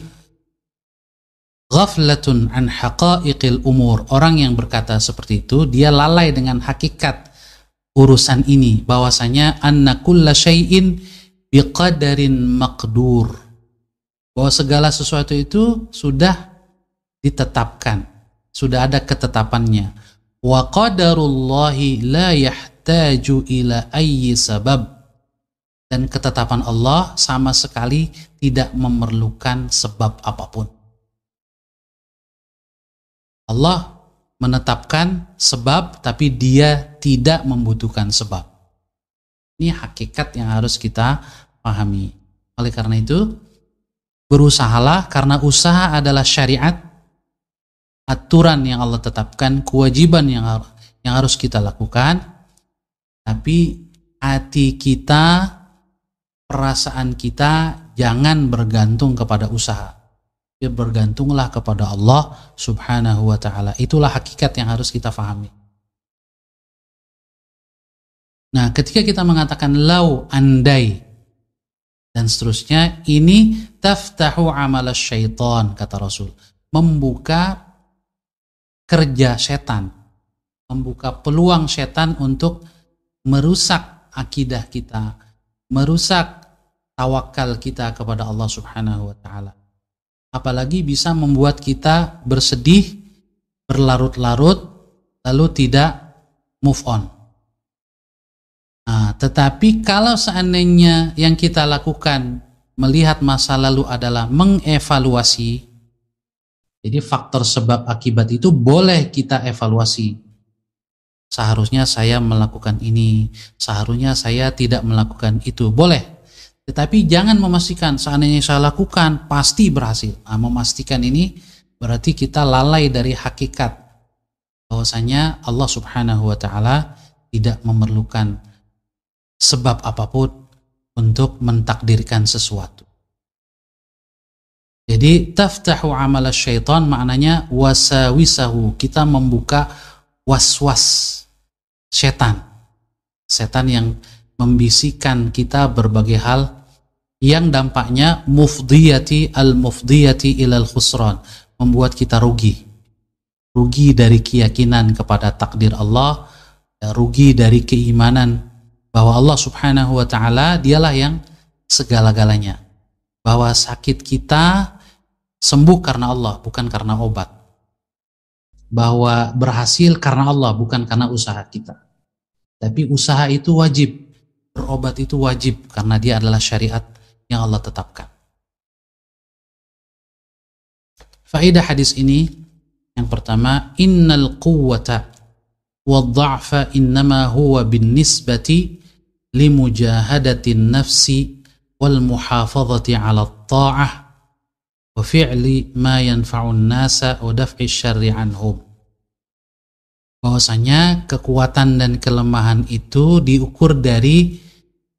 ghaflatun an haqa'iqil umur, orang yang berkata seperti itu dia lalai dengan hakikat urusan ini, bahwasanya anna kulla syai'in biqadarin maqdur, bahwa segala sesuatu itu sudah ditetapkan, sudah ada ketetapannya. Wa qadarullahi la yahtaju ila ayyi sabab, dan ketetapan Allah sama sekali tidak memerlukan sebab apapun. Allah menetapkan sebab, tapi dia tidak membutuhkan sebab. Ini hakikat yang harus kita pahami. Oleh karena itu, berusahalah, karena usaha adalah syariat, aturan yang Allah tetapkan, kewajiban yang harus kita lakukan. Tapi hati kita, perasaan kita jangan bergantung kepada usaha. Bergantunglah kepada Allah Subhanahu wa ta'ala. Itulah hakikat yang harus kita fahami. Nah, ketika kita mengatakan lau, andai, dan seterusnya, ini taftahu amal syaitan, kata Rasul, membuka kerja setan, membuka peluang setan untuk merusak akidah kita, merusak tawakal kita kepada Allah Subhanahu wa ta'ala. Apalagi bisa membuat kita bersedih, berlarut-larut, lalu tidak move on. Nah, tetapi kalau seandainya yang kita lakukan melihat masa lalu adalah mengevaluasi, jadi faktor sebab akibat itu boleh kita evaluasi. Seharusnya saya melakukan ini, seharusnya saya tidak melakukan itu, boleh. Tetapi jangan memastikan seandainya saya lakukan pasti berhasil. Nah, memastikan ini berarti kita lalai dari hakikat bahwasanya Allah Subhanahu wa ta'ala tidak memerlukan sebab apapun untuk mentakdirkan sesuatu. Jadi taftahu amal syaitan maknanya wasawisahu, kita membuka was-was setan. Setan yang membisikkan kita berbagai hal yang dampaknya mufdiyati ilal khusran, membuat kita rugi dari keyakinan kepada takdir Allah, rugi dari keimanan bahwa Allah Subhanahu wa ta'ala dialah yang segala-galanya, bahwa sakit kita sembuh karena Allah, bukan karena obat, bahwa berhasil karena Allah, bukan karena usaha kita. Tapi usaha itu wajib, berobat itu wajib, karena dia adalah syariat yang Allah tetapkan. Faedah hadis ini yang pertama, innal quwwata wad-dha'fa innama huwa bin-nisbati limujahadatin nafsi wal muhafadhati 'ala at-tha'ah wa fi'li ma yanfa'un nasa wa daf'i syarri 'anhum. Bahwasanya kekuatan dan kelemahan itu diukur dari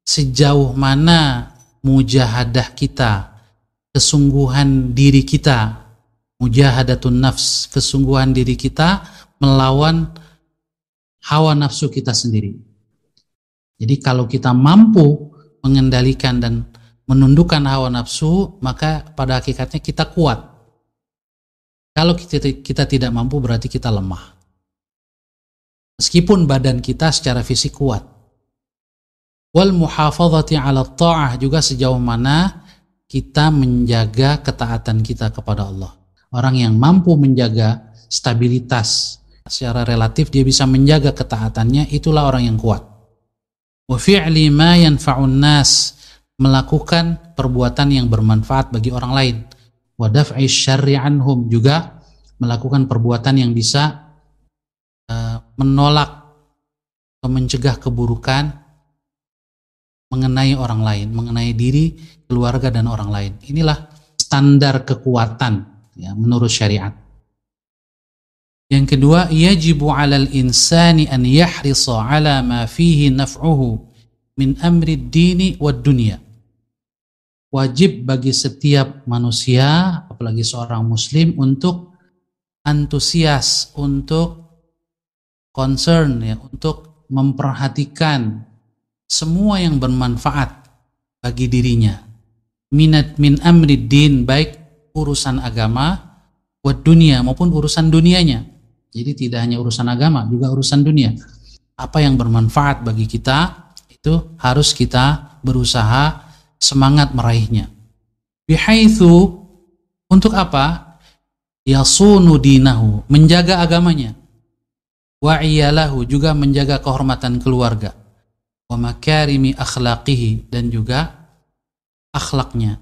sejauh mana mujahadah kita, kesungguhan diri kita, mujahadatun nafs, kesungguhan diri kita melawan hawa nafsu kita sendiri. Jadi kalau kita mampu mengendalikan dan menundukkan hawa nafsu, maka pada hakikatnya kita kuat. Kalau kita tidak mampu, berarti kita lemah. Meskipun badan kita secara fisik kuat. Wal muhafadhati 'ala ta'ah, juga sejauh mana kita menjaga ketaatan kita kepada Allah. Orang yang mampu menjaga stabilitas secara relatif, dia bisa menjaga ketaatannya, itulah orang yang kuat. Wa fi'li ma yanfa'un nas, melakukan perbuatan yang bermanfaat bagi orang lain. Wa daf'i syarri 'anhum, juga melakukan perbuatan yang bisa menolak atau mencegah keburukan mengenai orang lain, mengenai diri, keluarga, dan orang lain. Inilah standar kekuatan ya, menurut syariat. Yang kedua, yajibu 'alal insani an yahrisa 'ala ma fihi naf'uhu min amri ad-dini wad dunya. Wajib bagi setiap manusia, apalagi seorang muslim, untuk antusias, untuk concern ya, untuk memperhatikan semua yang bermanfaat bagi dirinya. Min amri din, baik urusan agama, wad dunia, maupun urusan dunianya. Jadi tidak hanya urusan agama, juga urusan dunia. Apa yang bermanfaat bagi kita itu harus kita berusaha semangat meraihnya. Bihaitsu, untuk apa? Yasunu dinahu, menjaga agamanya. Wa iyalahu, juga menjaga kehormatan keluarga. Wa makarimi akhlaqihi, dan juga akhlaknya.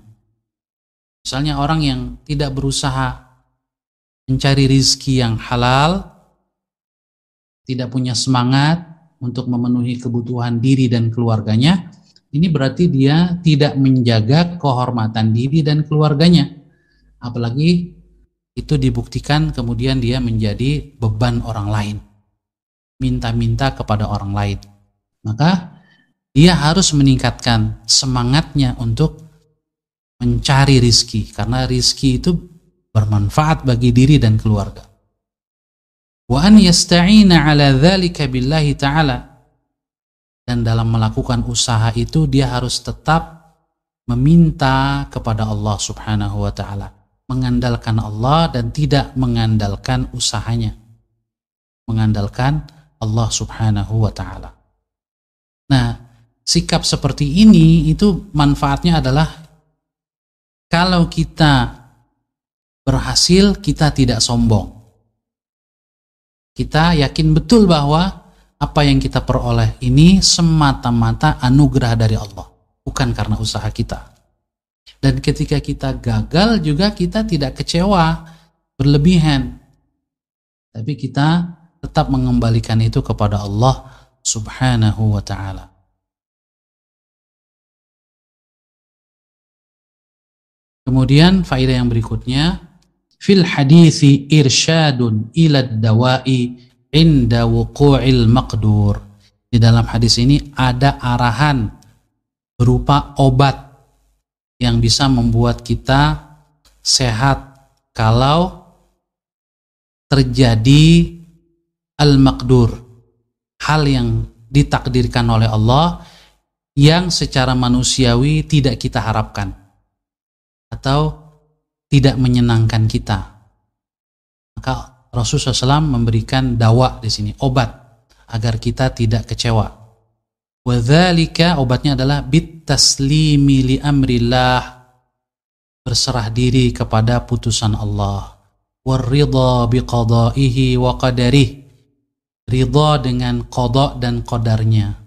Misalnya orang yang tidak berusaha mencari rizki yang halal, tidak punya semangat untuk memenuhi kebutuhan diri dan keluarganya, ini berarti dia tidak menjaga kehormatan diri dan keluarganya. Apalagi itu dibuktikan kemudian dia menjadi beban orang lain, minta-minta kepada orang lain. Maka dia harus meningkatkan semangatnya untuk mencari rizki, karena rizki itu bermanfaat bagi diri dan keluarga. Wa an yasta'ina ala dzalika billahi ta'ala, dan dalam melakukan usaha itu dia harus tetap meminta kepada Allah subhanahu wa ta'ala, mengandalkan Allah dan tidak mengandalkan usahanya, mengandalkan Allah subhanahu wa ta'ala. Nah, sikap seperti ini itu manfaatnya adalah kalau kita berhasil, kita tidak sombong. Kita yakin betul bahwa apa yang kita peroleh ini semata-mata anugerah dari Allah, bukan karena usaha kita. Dan ketika kita gagal juga kita tidak kecewa berlebihan, tapi kita tetap mengembalikan itu kepada Allah subhanahu wa ta'ala. Kemudian faedah yang berikutnya, fil hadithi irsyadun ila dawa'i inda wuqu'il maqdur. Di dalam hadis ini ada arahan berupa obat yang bisa membuat kita sehat kalau terjadi al-maqdur, hal yang ditakdirkan oleh Allah yang secara manusiawi tidak kita harapkan atau tidak menyenangkan kita. Maka Rasulullah SAW memberikan dawa di sini, obat agar kita tidak kecewa. Wa dzalika, obatnya adalah bit taslimi li amrillah, berserah diri kepada putusan Allah. War ridha bi qada'ihi wa qadarih, ridha dengan qada dan qadarnya.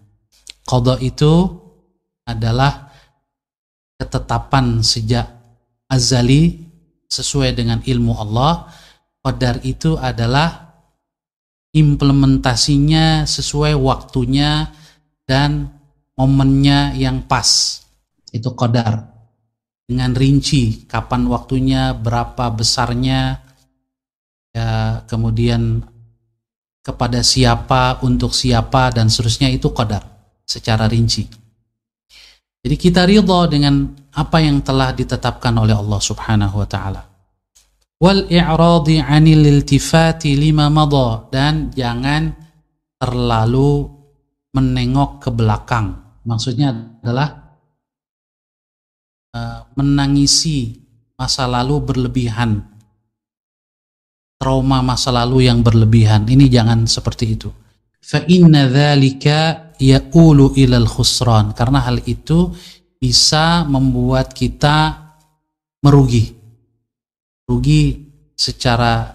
Qada itu adalah ketetapan sejak azali sesuai dengan ilmu Allah. Qadar itu adalah implementasinya sesuai waktunya dan momennya yang pas. Itu qadar, dengan rinci kapan waktunya, berapa besarnya, ya, kemudian kepada siapa, untuk siapa, dan seterusnya. Itu qadar secara rinci. Jadi kita ridha dengan apa yang telah ditetapkan oleh Allah subhanahu wa ta'ala. Wal i'radi 'anil iltifati lima madha, dan jangan terlalu menengok ke belakang. Maksudnya adalah menangisi masa lalu berlebihan, trauma masa lalu yang berlebihan. Ini jangan seperti itu. Fa inna dzalika yaqulu ilal khusran, karena hal itu bisa membuat kita merugi secara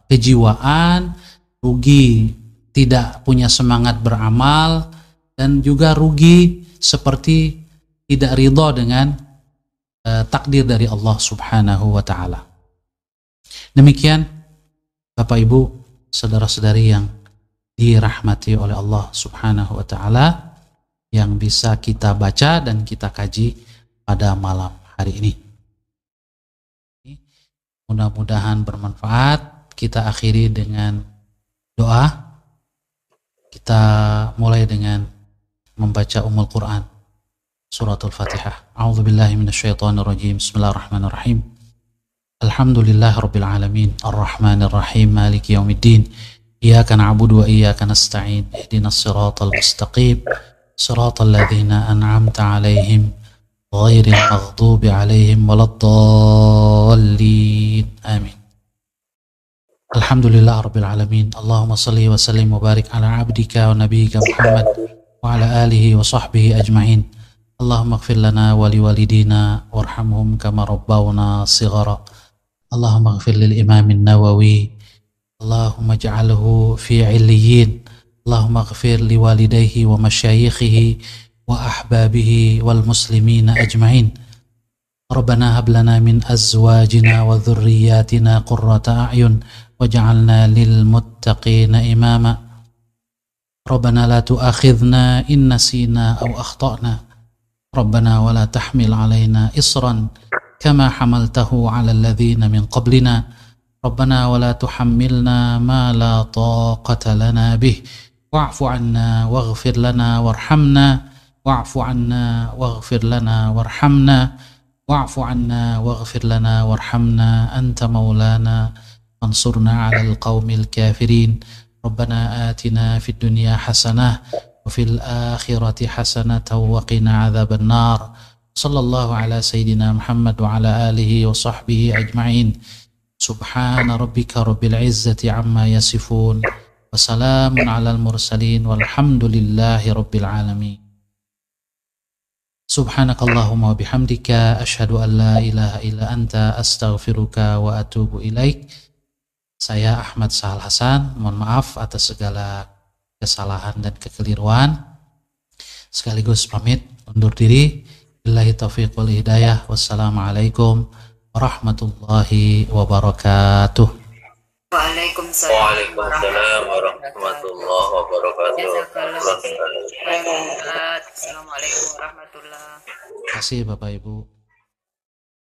kejiwaan, rugi tidak punya semangat beramal, dan juga rugi seperti tidak ridha dengan takdir dari Allah subhanahu wa ta'ala. Demikian Bapak Ibu, saudara-saudari yang dirahmati oleh Allah subhanahu wa ta'ala, yang bisa kita baca dan kita kaji pada malam hari ini. Mudah-mudahan bermanfaat. Kita akhiri dengan doa. Kita mulai dengan membaca Ummul Quran, Suratul Fatihah. A'udzubillahi minasyaitonirrajim. Bismillahirrahmanirrahim. Alhamdulillahirabbil alamin, arrahmanir rahim, maliki yaumiddin. Iyyaka na'budu wa iyyaka nasta'in. Ihdinas siratal mustaqim. Siratal ladzina an'amta 'alaihim ghairil maghdubi 'alaihim waladdallin. Amin. Alhamdulillah Rabbil Alamin. Allahumma salli wa sallim wa barik ala abdika wa nabiyyika Muhammad wa ala alihi wa sahbihi ajma'in. Allahumma ighfir lana wa liwalidina warhamhum kama rabbawna shighara. Allahumma ighfir lil imamin nawawi. Allahumma ja'alhu fi 'illiyyin. Allahumma ighfir liwalidayhi wa masyayikhihi wa ahbabihi wal muslimina ajma'in. Rabbana hab lana min azwajina wa dhurriyyatina qurrata a'yun waj'alna lil muttaqina imama. Rabbana la tu'akhidhna in nasina aw akhtana. Rabbana wa la tahmil 'alaina isran kama hamaltahu 'alal ladzina min qablina. Rabbana wa la tuhammilna ma la taqata lana bih. Wa'fu 'anna waghfir lana warhamna. Wa'fu 'anna waghfir lana warhamna. Wa'fu 'anna waghfir lana warhamna anta maulana fansurna 'alal qaumil kafirin. Rabbana atina fid dunya hasanah wa fil akhirati hasanatan wa qina 'adzaban nar. Sallallahu ala sayyidina Muhammad wa ala alihi wa sahbihi ajma'in. Subhana rabbika rabbil izzati amma yasifun wa salamun 'alal mursalin walhamdulillahi rabbil alamin. Subhanakallahumma wa bihamdika asyhadu an la ilaha illa anta astaghfiruka wa atubu ilaik. Saya Ahmad Sahal Hasan, mohon maaf atas segala kesalahan dan kekeliruan. Sekaligus pamit undur diri. Billahi taufiq wal hidayah. Wassalamualaikum warahmatullahi wabarakatuh. Waalaikumsalam warahmatullahi wabarakatuh. Assalamualaikum warahmatullahi wabarakatuh. Terima kasih Bapak Ibu.